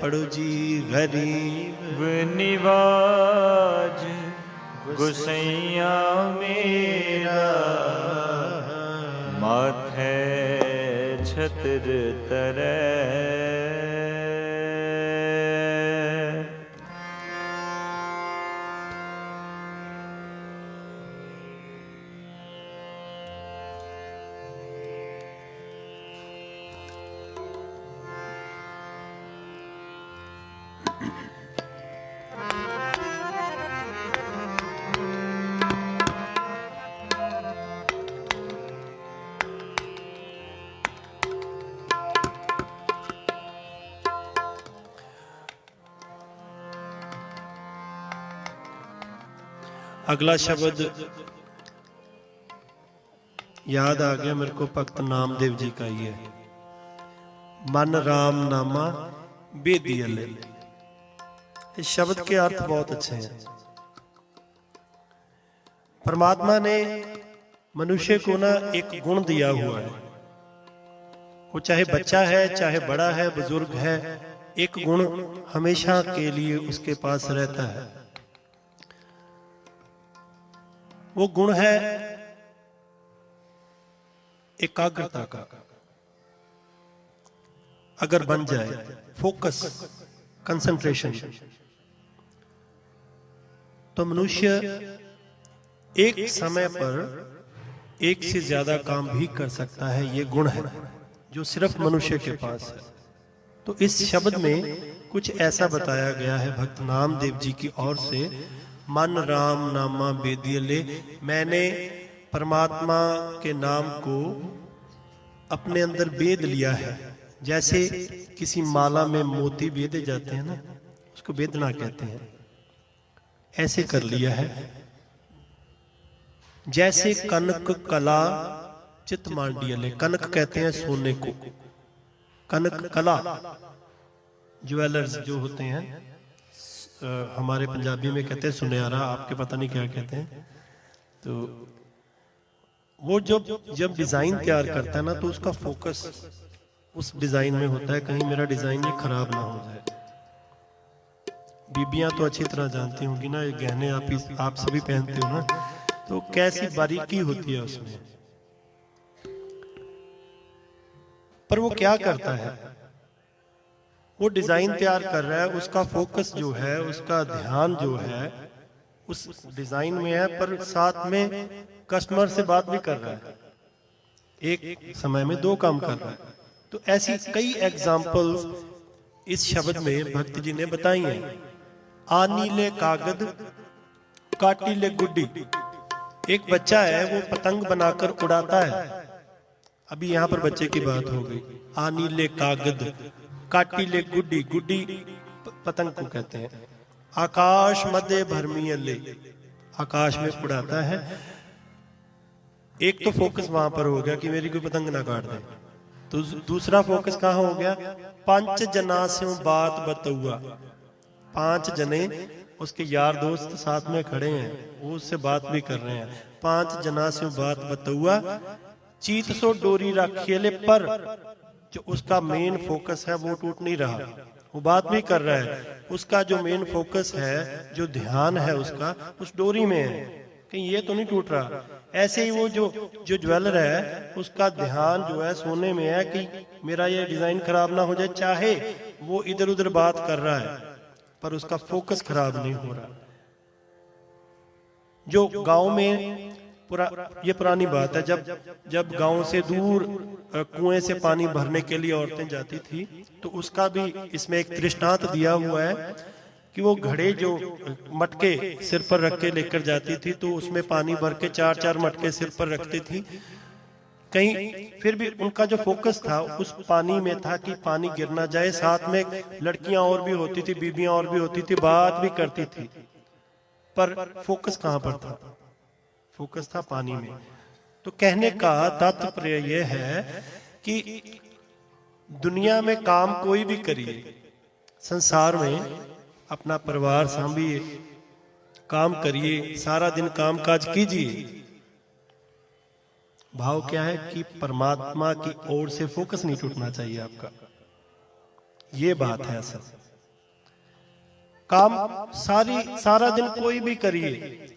पढ़ो जी। गरीब निवाज गुसैया मेरा, माथे छत्र तरे। अगला शब्द याद आ गया मेरे को, भक्त नामदेव जी का ही है। मन राम नामा बेदी अले। इस शब्द के अर्थ बहुत अच्छे हैं। परमात्मा ने मनुष्य को ना एक गुण दिया हुआ है, वो चाहे बच्चा है चाहे बड़ा है बुजुर्ग है, एक गुण हमेशा के लिए उसके पास रहता है। वो गुण है एकाग्रता का। अगर बन जाए फोकस, कंसंट्रेशन, तो मनुष्य एक समय पर एक से ज्यादा काम भी कर सकता है। ये गुण है जो सिर्फ मनुष्य के पास है। तो इस शब्द में कुछ ऐसा बताया गया है भक्त नामदेव जी की ओर से, मन राम नामा बेदिए ले, मैंने परमात्मा के नाम को अपने अंदर बेद लिया है। जैसे किसी माला में मोती बेदे जाते हैं ना, उसको बेदना कहते हैं, ऐसे कर लिया है। जैसे कनक कला चित मांडियले, कनक कहते हैं सोने को, कनक कला ज्वेलर्स जो होते हैं, हमारे पंजाबी में कहते हैं सुनहरा, आपके पता नहीं क्या कहते हैं। तो वो जब डिजाइन तैयार करता है ना, तो उसका फोकस उस डिजाइन में होता है, कहीं मेरा डिजाइन ये खराब ना हो जाए। बीबियां तो अच्छी तरह जानती होंगी ना, ये गहने आप सभी पहनते हो ना, तो कैसी बारीकी होती है उसमें। पर वो क्या करता है, वो डिजाइन तैयार कर रहा है, उसका फोकस जो है, उसका ध्यान जो है उस डिजाइन में है, पर साथ में कस्टमर से बात भी कर रहा है, एक समय में दो काम कर रहा है। तो ऐसी कई एग्जाम्पल्स इस शब्द में भक्त जी ने बताई हैं। आनीले कागद काटीले गुड्डी, एक बच्चा है वो पतंग बनाकर उड़ाता है। अभी यहाँ पर बच्चे की बात हो गई। आनीले कागद काटीले गुड्डी, गुड्डी पतंग को कहते हैं। आकाश मध्य भरमीले, आकाश में उड़ाता है। एक तो फोकस वहां पर हो गया कि मेरी कोई पतंग ना काट दे, तो दूसरा फोकस कहाँ हो गया, पंच जनास्यों बात बतौआ, 5 जने उसके यार दोस्त साथ में खड़े हैं, वो उससे बात भी कर रहे हैं। 5 जनास्यों बात बतौआ, चीत सो डोरी रखियले, पर जो उसका मेन फोकस है वो टूट नहीं रहा, वो बात भी कर रहा है। उसका जो मेन फोकस है, जो ध्यान है उसका, उस डोरी में है, कहीं ये तो नहीं टूट रहा। ऐसे ही वो जो ज्वेलर है, उसका ध्यान जो है सोने में है कि मेरा ये डिजाइन खराब ना हो जाए, चाहे वो इधर उधर बात कर रहा है पर उसका फोकस खराब नहीं हो रहा। जो गांव में ये पुरानी बात है, जब गांव से दूर कुएं से पानी भरने के लिए औरतें जाती थी, तो उसका भी इसमें एक दृष्टांत दिया हुआ है कि वो घड़े जो मटके सिर पर रख के लेकर जाती थी, तो उसमें पानी भर के 4-4 मटके सिर पर रखती थी। कहीं फिर भी उनका जो फोकस था उस पानी में था कि पानी गिर ना जाए। साथ में लड़कियां और भी होती थी, बीबियां और भी होती थी, बात भी करती थी, पर फोकस कहां पर था, फोकस था पानी में। तो कहने का तात्पर्य यह है कि दुनिया में काम कोई भी करिए, संसार में अपना परिवार संभालिए, काम करिए, सारा दिन काम काज कीजिए। भाव क्या है कि परमात्मा की ओर से फोकस नहीं टूटना चाहिए आपका, ये बात है असल। काम सारा दिन कोई भी करिए,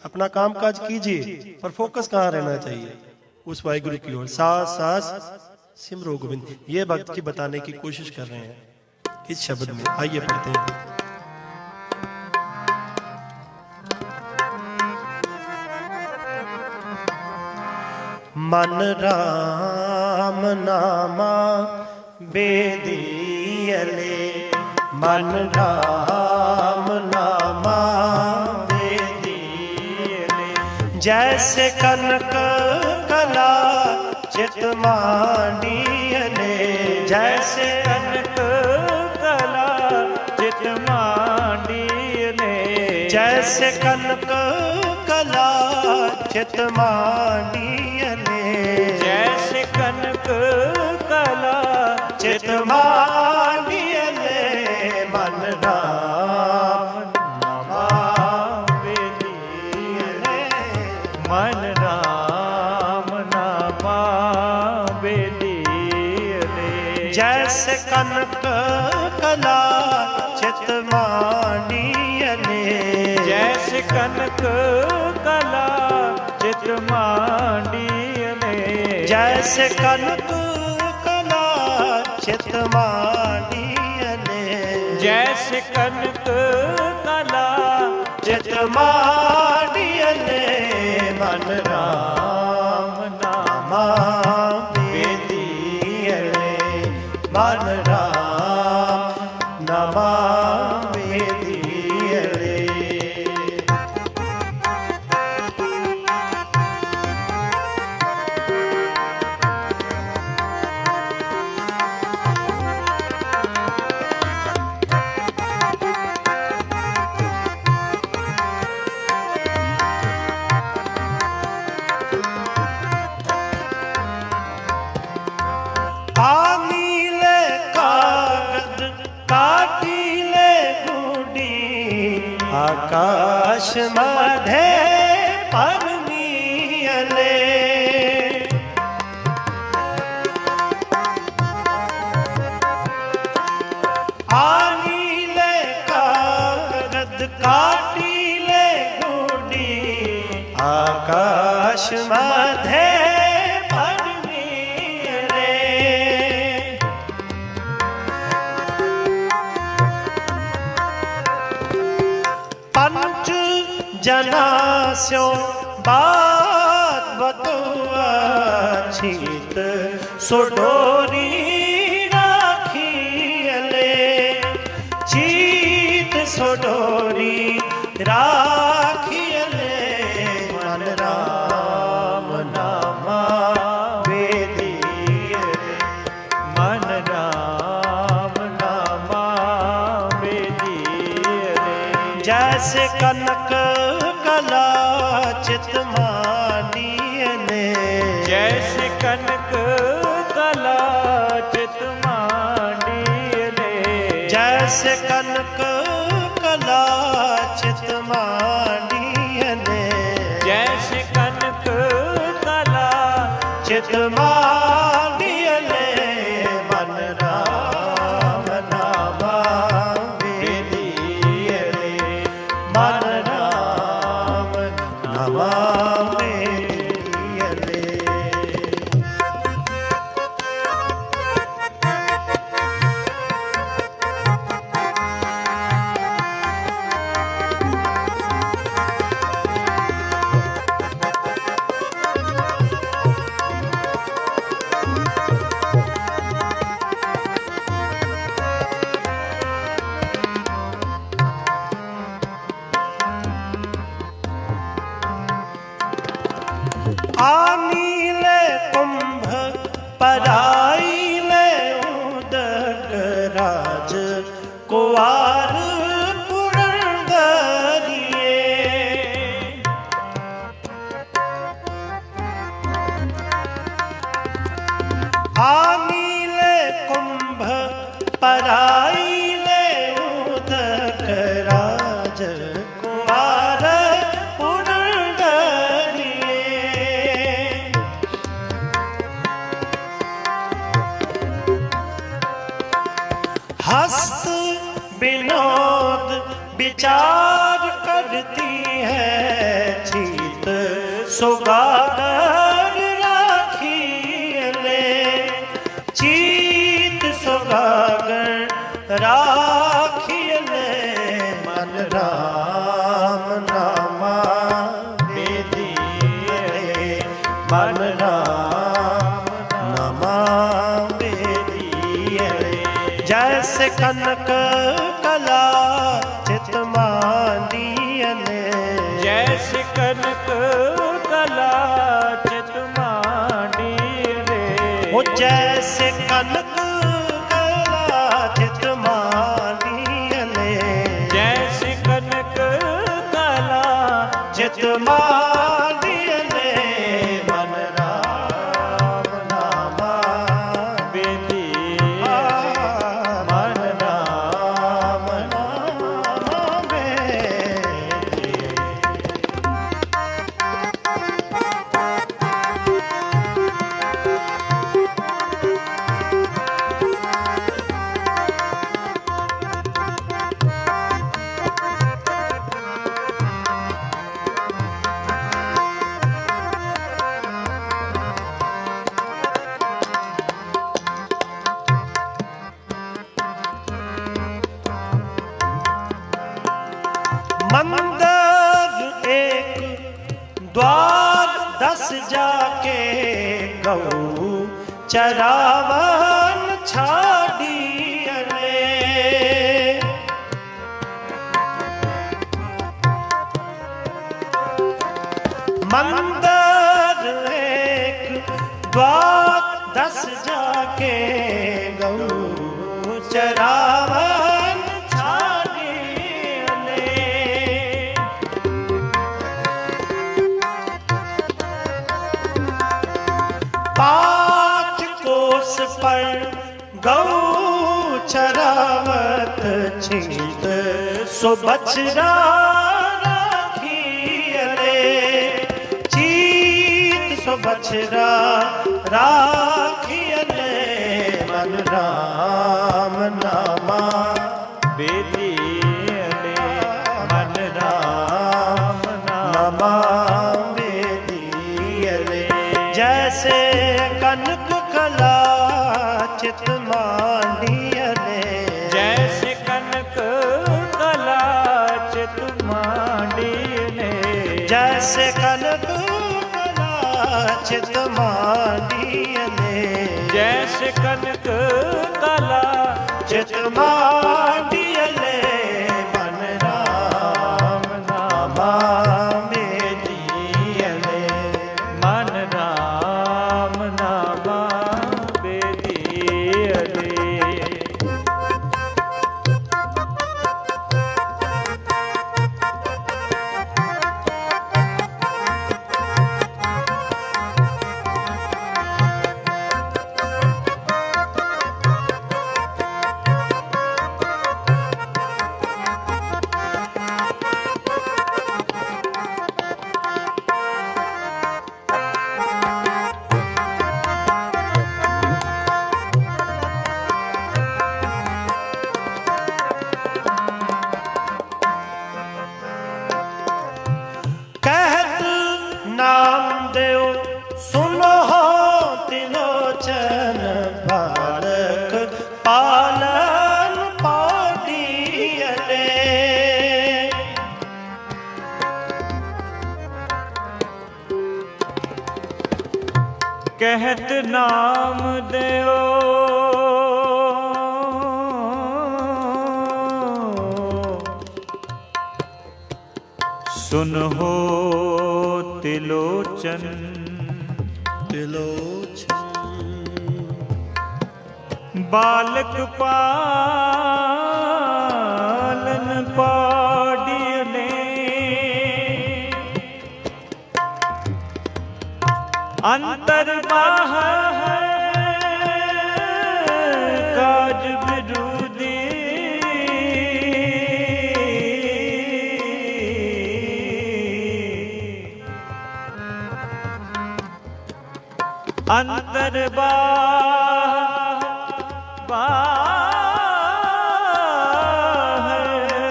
अपना काम काज कीजिए, पर फोकस कहाँ रहना चाहिए, उस वाहिगुरु की ओर। सास सास सिमरो गोविंद, ये भक्त जी बताने की कोशिश कर रहे हैं इस शब्द में। आइए पढ़ते हैं। मन राम नामा बेदियले, मन राम नामा बेदियले, जैसे कनक कला चित मांडियले, जैसे कनक कला चित मांडियले, जैसे कनक कला चित मांडियले, जैसे कनक कला चित मांडियले, मन राम नामा बेदियले, मन राम नामा बेदियले, जैसे कनक कला चित मांडियले, जैसे कनक कला चित मांडियले, जैसे कनक कला चित मांडियले, जैसे कनक कला चित मांडियले, मन राम नामा बेदियले, मन राम आकाश मधे परमियले आनीले कागद काटीले गुडी आकाश मधे परमियले पंच जनास्यो बात बतुआ छीत सुडोरी राखियले चीत सुडोरी राखियले मन राम नामा वेदिए मन राम नामा वेदिए जैसे कनक कला चितमानियले जैसे कनक कला चितमानियले जैसे कनक कला चितमानियले जैसे कनक कला चितमानियले मन राम नामा वेदियले मन राम नामा वेदियले आनीले कुंभ पराईले उदक राज कुवार पुरंदरिये आनीले कुंभ पराईले उदक राज कुवार हस्त विनोद विचार करती है चीत सुगागर राखियले चीत सुगागर राखियले मन राम नामा वेदिए मन राम नामा वेदिए जैसे कनक कला चितमानियले जैसे कनक कला चितमानियले ओ जैसे कनक कला चितमानियले जैसे कनक कला चितमानियले मन राम नामा वेदिए मन राम नामा वेदिए मंदिर एक द्वार 10 जाके गऊ चरावन छाड़ियले मंदिर एक द्वार 10 जाके गऊ चरावन छाड़ियले पाँच कोस पर गौ चरावत छित सो बछड़ा बछड़ा राखियले मन राम नामा बेदियले मन राम नामा बेदियले जैसे कनक कला चित मांडियले जैसे कनक कला चित मांडियले जैसे कनक चित मांडियले जैसे कनक कला चित मांडियले मन राम नामा बेदियले मन राम नामा बेदियले कहत नाम देव सुनो त्रिलोचन बालक पालन पाडियले कहत नाम देओ सुन हो तिलोचन त्रिलोचन बालक पालन पाडियले अंतर बाहर काज विरोधी अंतर बाहर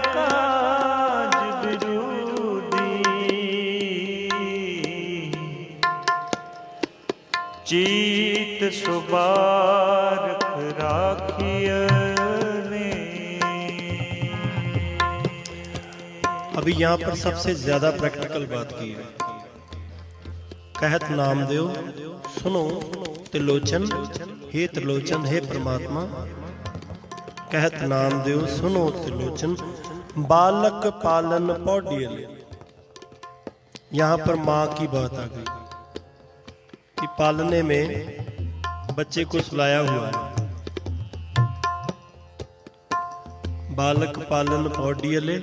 काज विरोधी चीत सुबारक राखियले। अभी यहाँ पर सबसे ज्यादा प्रैक्टिकल बात की है। कहत नामदेव सुनो त्रिलोचन, हे त्रिलोचन, हे परमात्मा। कहत नामदेव सुनो त्रिलोचन, बालक पालन पौडियले। यहाँ पर माँ की बात आ गई कि पालने में बच्चे को सुलाया हुआ है। बालक पालन पौडियले,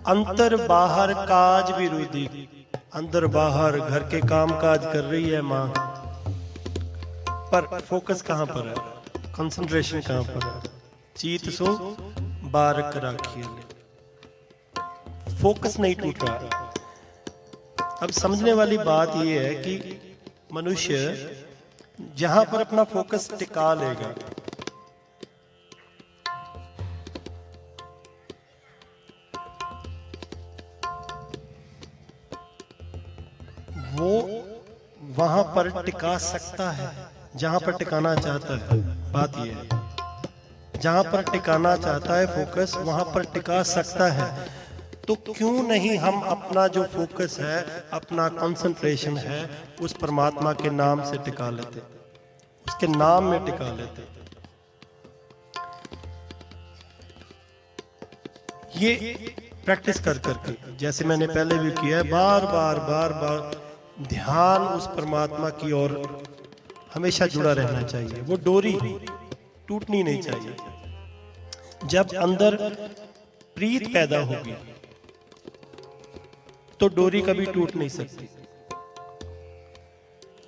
अंतर बाहर काज विरोधी। अंदर बाहर घर के काम काज कर रही है माँ, पर फोकस कहाँ पर है, कंसंट्रेशन कहाँ पर है? चीत सो बारक राखियले, फोकस नहीं टूट रहा। अब समझने वाली बात यह है कि मनुष्य जहां पर अपना फोकस टिका लेगा, वो वहां पर टिका सकता है जहां पर टिकाना चाहता है। बात यह है, जहां पर टिकाना चाहता है फोकस, वहां पर टिका सकता है। तो क्यों नहीं हम अपना जो फोकस है, अपना कंसंट्रेशन है, उस परमात्मा के नाम से टिका लेते, उसके नाम में टिका लेते। ये प्रैक्टिस कर करके, जैसे मैंने पहले भी किया है, बार बार ध्यान उस परमात्मा की ओर हमेशा जुड़ा रहना चाहिए। वो डोरी टूटनी नहीं चाहिए। जब अंदर प्रीत पैदा होगी तो डोरी कभी टूट नहीं सकती।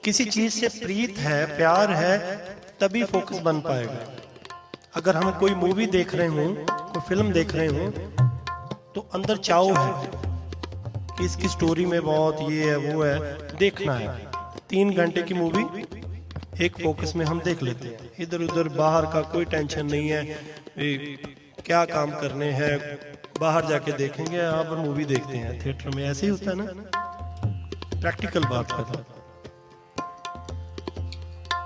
किसी चीज से प्रीत है, प्यार है, तभी फोकस बन पाएगा। अगर हम कोई मूवी देख रहे हों, कोई फिल्म देख रहे हों, तो अंदर चाव है कि इसकी स्टोरी में बहुत ये है वो है, देखना है। 3 घंटे की मूवी एक फोकस में हम देख लेते हैं, इधर उधर बाहर का कोई टेंशन नहीं है, क्या काम करने हैं बाहर जाके देखेंगे, यहाँ पर मूवी देखते हैं। थिएटर में ऐसे ही होता है ना, प्रैक्टिकल बात कर रहा।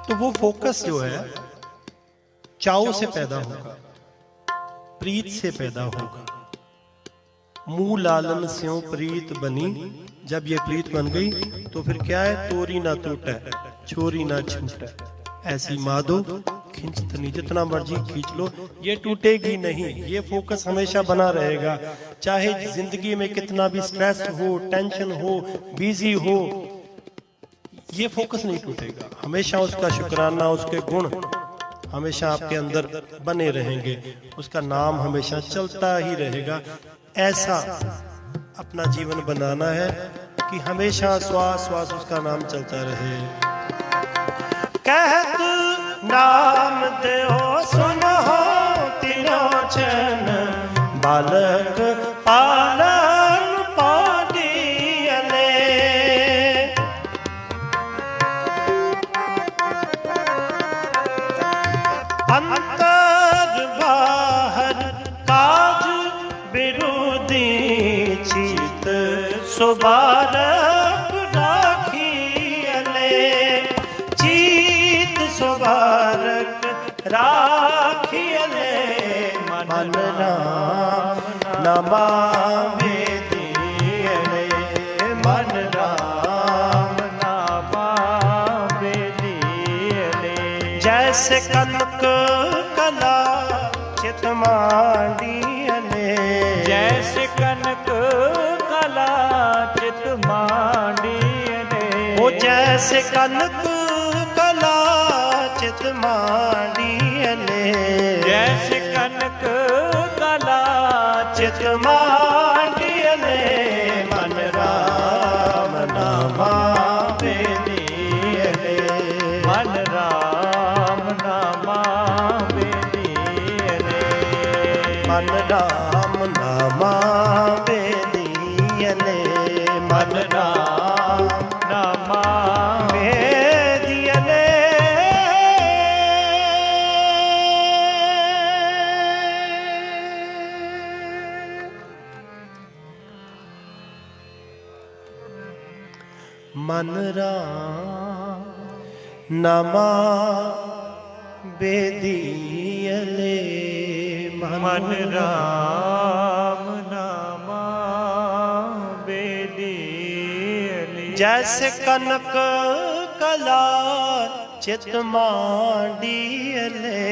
तो वो फोकस जो है चाव से पैदा होगा, प्रीत से पैदा होगा। मुंह लालन स्यों प्रीत बनी, जब ये प्रीत बन गई तो फिर क्या है, तोरी ना टूटे छोरी ना छूटे, ऐसी मादो खींचतनी, जितना मर्जी खींच लो ये टूटेगी नहीं। ये फोकस हमेशा बना रहेगा, चाहे जिंदगी में कितना भी स्ट्रेस हो, टेंशन हो, बिजी हो, ये फोकस नहीं टूटेगा। हमेशा उसका शुक्राना, उसके गुण हमेशा आपके अंदर बने रहेंगे, उसका नाम हमेशा चलता ही रहेगा। ऐसा अपना जीवन बनाना है कि हमेशा श्वास श्वास उसका नाम चलता रहे। कहत नाम देहो सुनो तीनों चैन, बालक पालन पाडियले। अंतर बाहर काज विरोधी, चित सुबारक राखियले। चित सुबारक राखियले, मन राम नमामि दियले, मन राम नमामि दियले। जैसे कनक कला चित मांडियले, जैसे कनक कला चित मांडियले। ओ जैसे कनक कला चित मांडियले, जैसे कनक कला चित मांडियले। मन राम नमामि दियले, मन राम नमामि दियले, मन राम नमामि दियले, मन राम नमामि दियले। मन राम नमामि दियले, मन राम नमामि दियले। जैसे कनक कला चित मांडियले,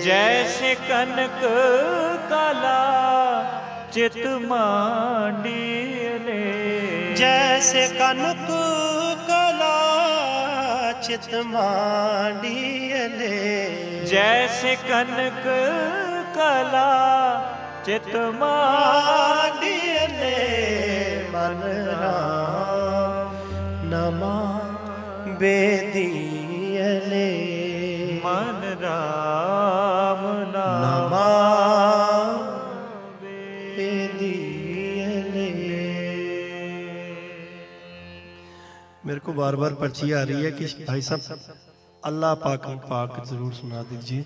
जैसे कनक कला चित मांडियले। जैसे कनक कला चित मांडियले, जैसे कनक कला चित मांडियले। मन राम नमामि दियले, मन राम नमामि दियले। मेरे को बार बार पर्ची आ रही है कि भाई साहब अल्लाह पाक पाक जरूर सुना दीजिए।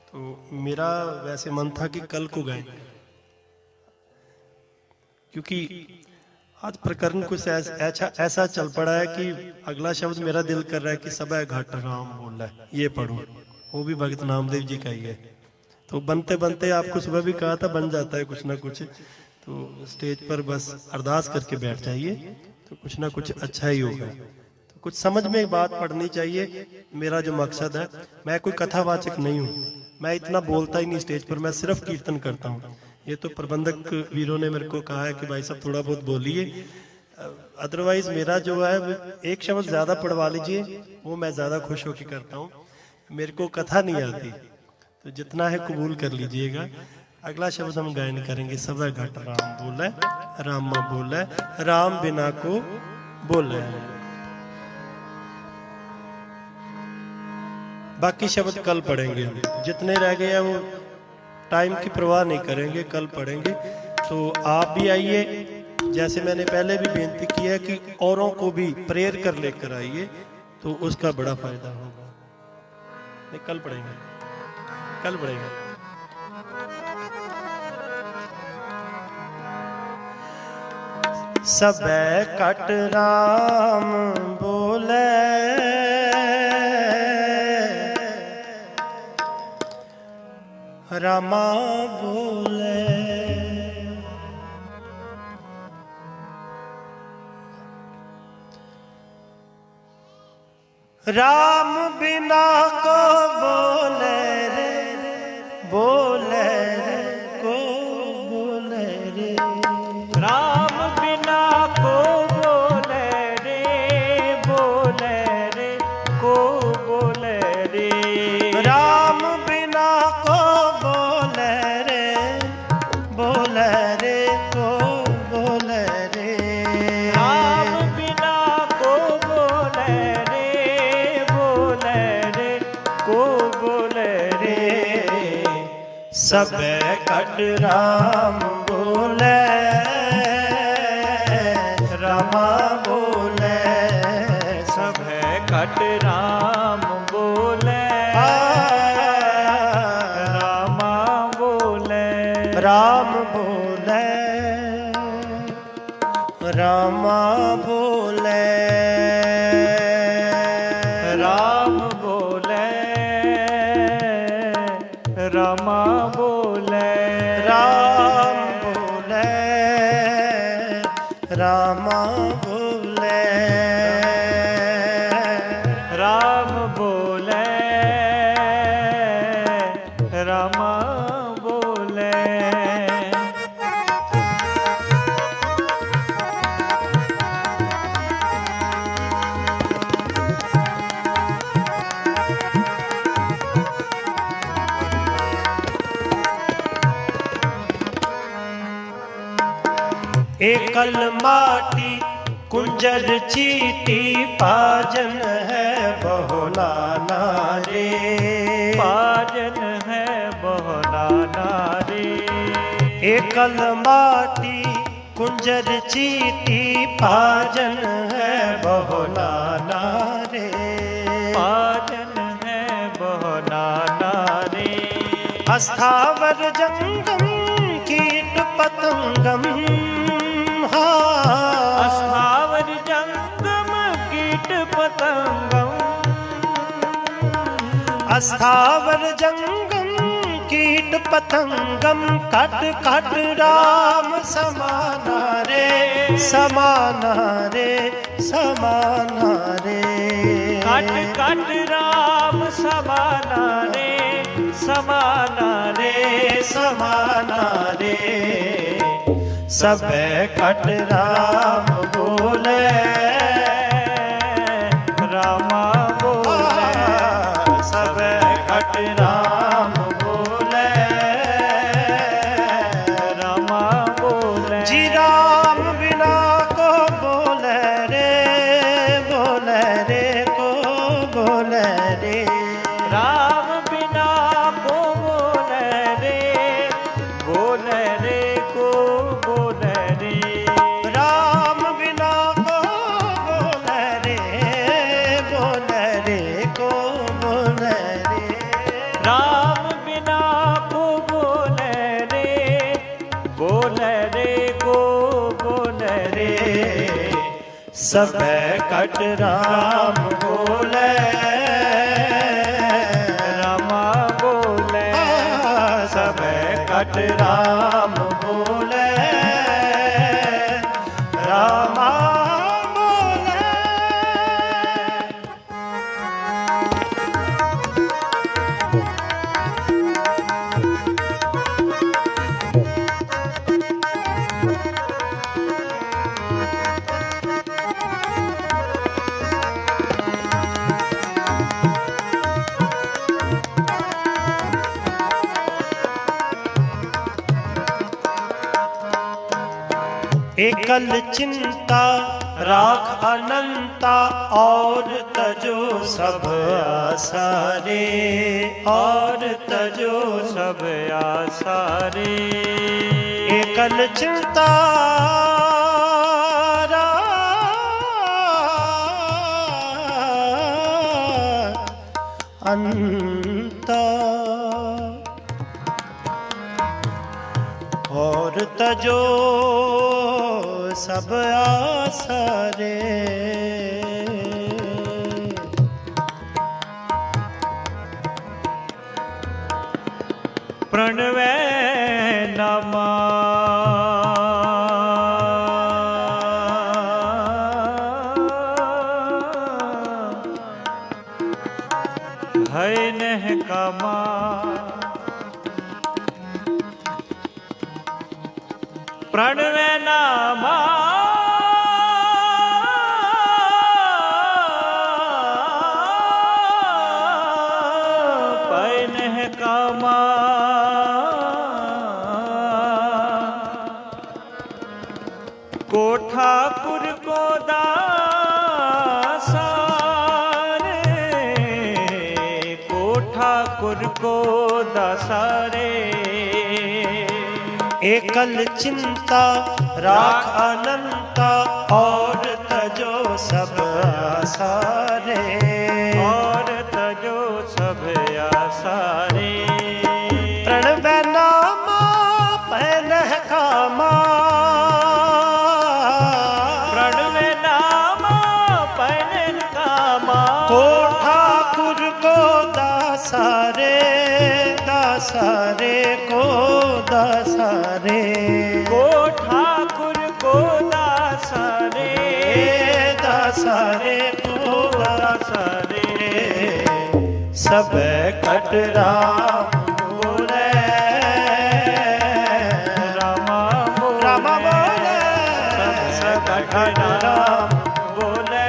तो मेरा वैसे मन था कि कल को गाएं, क्योंकि आज प्रकरण कुछ ऐसा चल पड़ा है कि अगला शब्द मेरा दिल कर रहा है कि सब घट राम बोल रहा है, ये पढ़ो। वो भी भगत नामदेव जी का ही है। तो बनते बनते आपको सुबह भी कहा था, बन जाता है कुछ ना कुछ। तो स्टेज पर बस अरदास करके बैठ जाइए, तो कुछ ना कुछ अच्छा ही होगा। तो कुछ समझ में बात पढ़नी चाहिए। मेरा जो मकसद है, मैं कोई कथावाचक नहीं हूँ, मैं इतना बोलता ही नहीं स्टेज पर, मैं सिर्फ कीर्तन करता हूँ। ये तो प्रबंधक वीरों ने मेरे को कहा है कि भाई साहब थोड़ा बहुत बोलिए, अदरवाइज मेरा जो है एक शब्द ज्यादा पढ़वा लीजिए, वो मैं ज्यादा खुश होकर करता हूँ। मेरे को कथा नहीं आती, तो जितना है कबूल कर लीजिएगा। अगला शब्द हम गायन करेंगे, सब घट राम बोले, राम बोले, राम बिना को बोले। बाकी शब्द कल पढ़ेंगे, जितने रह गए हैं वो टाइम की परवाह नहीं करेंगे, कल पढ़ेंगे। तो आप भी आइए, जैसे मैंने पहले भी बेनती की है कि औरों को भी प्रेयर कर लेकर आइए तो उसका बड़ा फायदा होगा। नहीं, कल पढ़ेंगे, कल पढ़ेंगे। सब कट राम बोले, रामा बोले। राम बिना को बोले रे, बोले रे को बोले रे। राम बिना को बोले रे, बोले रे को बोले रे। राम बिना को बोले रे, बोले रे को बोले रे। राम बिना को बोले रे, बोले रे को बोले रे। सब कट राम बोले, रामा बोले। सब कट राम बोले, रामा बोले। राम बोले, रामा बोले। राम बोले, रामा बोले। राम बोले, रामा बोले। राम बोले, रामा बोले। एकल माटी कुंजर चीटी पाजन है बहुला नारे। पाजन है बहुला नारे। एकल माटी कुंजर चीटी पाजन है बहुला नारे। पाजन है बहुला नारे। अस्थावर जंगम कीट पतंगम। अस्थावर जंगम कीट पतंगम। अस्थावर जंगम कीट पतंगम। कट कट राम समाना रे, समाना रे, समाना रे। कट कट राम समाना रे, समाना रे, समाना रे। सब कट राम बोले, रामा बोले। सब कट राम बोले, रामा बोले। जी राम बिना को बोले रे, बोले रे को बोले रे। राम बिना को बोले रे, बोले रे को बोले रे। राम बिना को बोले रे, बोले रे को बोले रे। राम बिना को बोले रे, बोले रे को बोले रे। सब कट राम बोले, रामा बोले। सब कट राम बोले, रामा बोले। एकल चिंता राख अनंता और तजो सब आसारे, और तजो सब आसारे। एकल चिंता अंता और तजो सब आसारे प्रणवे नमा भय नह कामा प्रणवे नामा भय नह कामा को ठाकुर को दासारे को ठाकुर को दासारे एकल चिंता राख अनंता और तजो सब आसारे और तजो सब आसारे प्रणव नामा पैनह कामा प्रणव नामा पैन कामा को ठाकुर को दासारे दासारे को दासारे को ठाकुर को दासारे दासारे को दासारे सब कटरा बोले रामा बोले रामा बोले सब कटरा बोले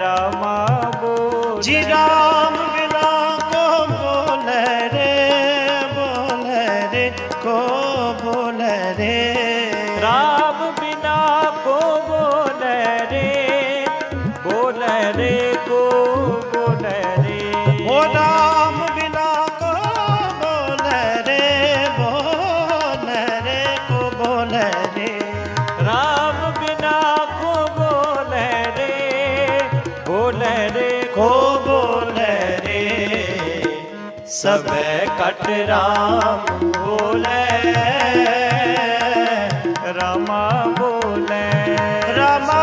रामा बोले जी राम बिना को बोले रे को बोले रे राम बिना को बोले रे को बोले रे ओ राम बिना को बोले रे को बोले रे राम बिना को बोले रे को बोले रे सब कट राम बोले रामा बोले रामा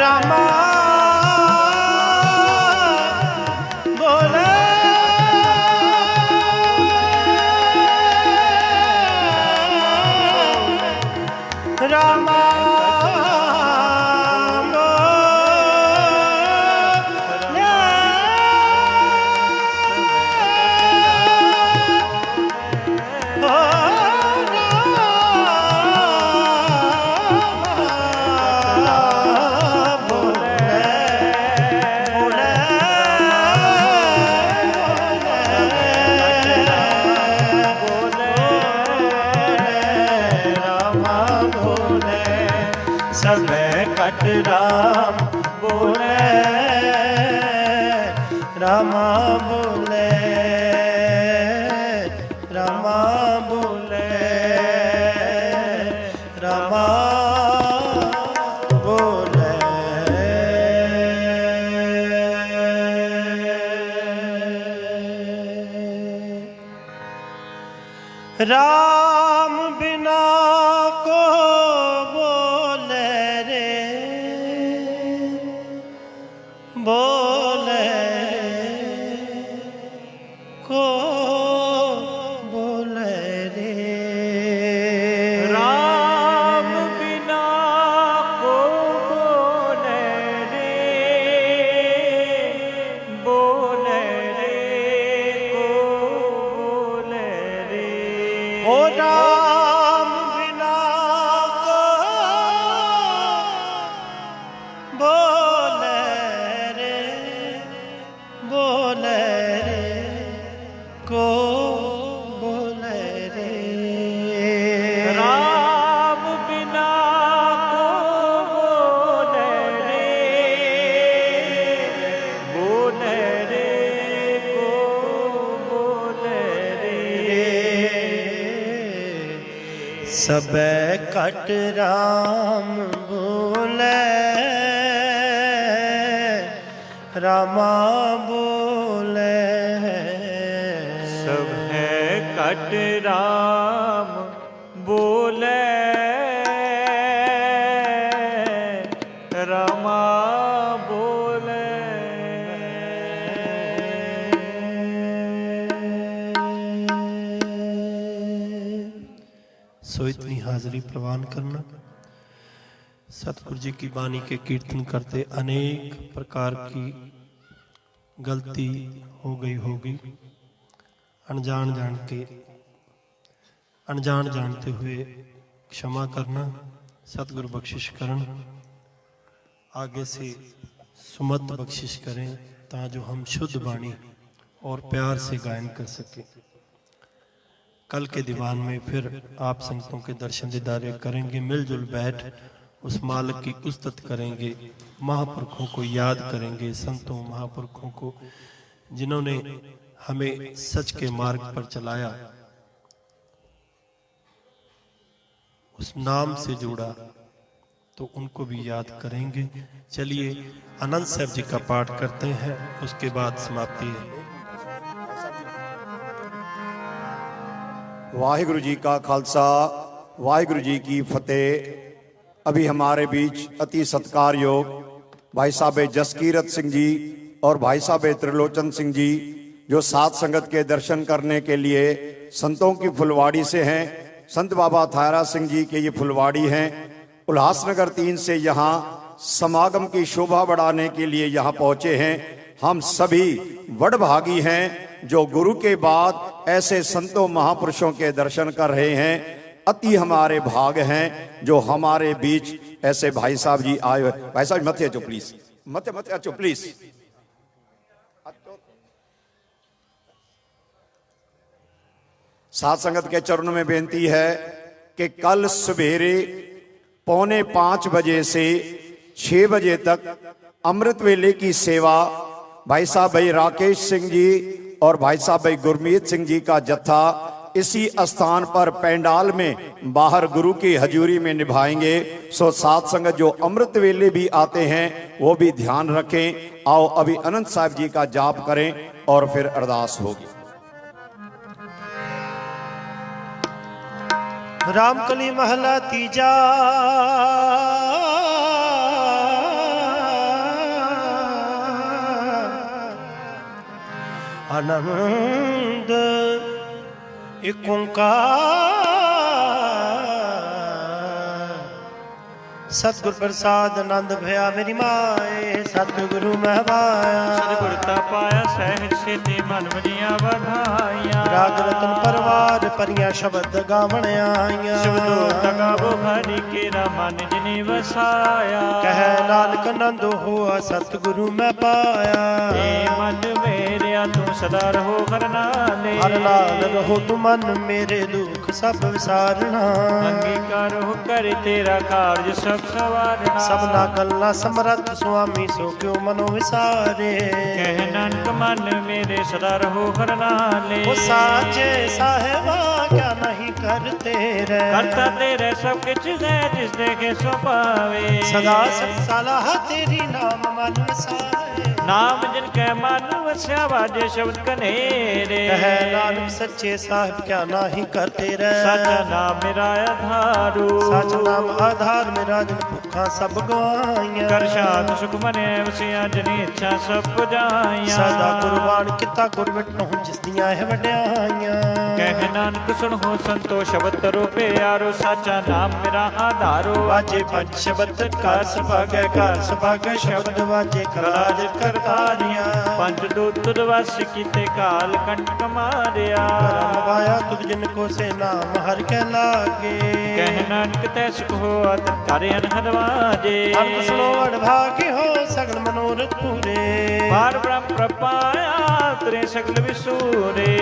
रामा बोले रामा सब कट राम बोले रामा बोले रामा बोले रामा बोले राम बिना को बोले रे बोले को बोले रे राम बिना को बोले रे बोले रे को बोले रे ओ राम बिना को बोले रे बोले रे को बोले रे राम बिना को बोले रे बोले रे को बोले रे सबे कट राम बोले रामा बोले सब है कट राम बोले रामा बोले। सो इतनी हाजिरी प्रवान करना। सतगुरु जी की वाणी के कीर्तन करते अनेक प्रकार की गलती हो गई होगी, अनजान जानते हुए क्षमा करना। सतगुरु बख्शिश करन, आगे से सुमत बख्शिश करें ताजो हम शुद्ध वाणी और प्यार से गायन कर सकें। कल के दीवान में फिर आप संगतों के दर्शन दीदारे करेंगे, मिलजुल बैठ उस मालिक की उस्तत करेंगे, महापुरखों को याद करेंगे, संतों महापुरखों को जिन्होंने हमें सच के मार्ग पर चलाया, उस नाम से जोड़ा, तो उनको भी याद करेंगे। चलिए आनंद साहब जी का पाठ करते हैं, उसके बाद समाप्ति है। वाहिगुरु जी का खालसा, वाहिगुरु जी की फतेह। अभी हमारे बीच अति सत्कार योग भाई साहब जसकीरत सिंह जी और भाई साहब त्रिलोचन सिंह जी, जो सात संगत के दर्शन करने के लिए संतों की फुलवाड़ी से हैं। संत बाबा थायरा सिंह जी के ये फुलवाड़ी हैं। उल्लासनगर 3 से यहाँ समागम की शोभा बढ़ाने के लिए यहाँ पहुंचे हैं। हम सभी वडभागी हैं जो गुरु के बाद ऐसे संतों महापुरुषों के दर्शन कर रहे हैं। अति हमारे भाग हैं जो हमारे बीच ऐसे भाई साहब जी आए हुए। भाई साहब मत अच्छो प्लीज, मत अच्छो प्लीज। सात संगत के चरणों में बेनती है कि कल सवेरे 4:45 बजे से 6 बजे तक अमृत वेले की सेवा भाई साहब भाई राकेश सिंह जी और भाई साहब भाई गुरमीत सिंह जी का जत्था इसी स्थान पर पंडाल में बाहर गुरु की हजूरी में निभाएंगे। सो सात संगत जो अमृत वेले भी आते हैं वो भी ध्यान रखें। आओ अभी अनंत साहब जी का जाप करें और फिर अरदास होगी। रामकली महला तीजा। आनंद एक ओंकार सतगुर प्रसाद आनंद भया मेरी माए सतगुरु मैं पाया। सतगुर ता पाया सहज सिद्धि मन वजिया बधाइया। राग रतन परवार परिया शब्द गावण आइया। शब्दो तगावो हरि के मन जिनि वसाया। कह नानक नंद होआ सतगुरु मैं पाया। हे मन मेरिया तू सदा रहो हर नाले। हर लाल रहो तू मन मेरे दुख सब विसारना। अंगीकार हो कर तेरा कार्य सब सवारना। सबना गल्ला समरथ स्वामी सो क्यों मनो विसारे। कह नानक मन मेरे सदा रहो हर नाले। वो साचे साहेबा क्या नहीं करते रे। करता तेरे सब कुछ है जिस देखे सो पावे। सदा सत सलाह तेरी नाम मन वसाए। नाम जिनके मन वस्या बाजे शब्द कनेरे। कह नानक सच्चे साहिब क्या नहीं करते रे। साचा नाम मेरा आधारू। साचा नाम आधार मेरा जिन भुखा सब गवाइया। कर शांत सुख मने वसिया जनी इच्छा सब पुजाइया। सदा कुर्बान किता गुर विटो जिस दियां है वड्याइया। कह नानक सुन हो संतो शब्द तरो प्यारो। साचा नाम मेरा आधारो। वाजे पंच शब्द कार सभागे कार सभागे शब्द वाजे कराज करतारिया। पंच दूत तुद वस कीते काल कंटक मारिया। करम वाया तुद जिनको से नाम हर के लागे। कह नानक तै सुख हो तारे अनहद वाजे। अंत सुनो अड़भागे हो सगल मनोरथ पूरे। पार ब्रह्म प्रपाया तेरे सगल विसूरे।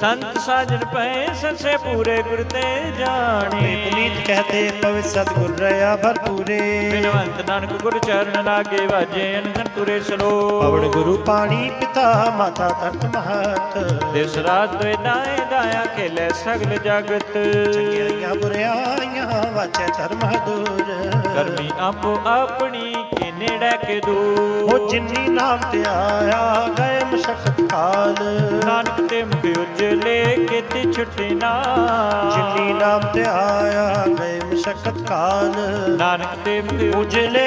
संत साजन पै ससे पूरे गुर ते जाने पुनीत कहते पवित्र सतगुर रया भरपूरे बिनवंत नानक गुर चरण लागे वाजे अनघन पुरे सलो पवन गुरु पानी पिता माता तरत महत दिस रात द्वे दाएं दाया खेले सगल जगत चंगियाइयां बुराइयां वाचे धर्म दूर करमी आपो अपनी के नेड़े के दूर हो जिन्नी नाम ते आया गए मशक्कत काल नानक ते मुख उजले केती छुट्टी ना जिन्नी नाम ते आया गए मशक्कत काल नानक ते मुख उजले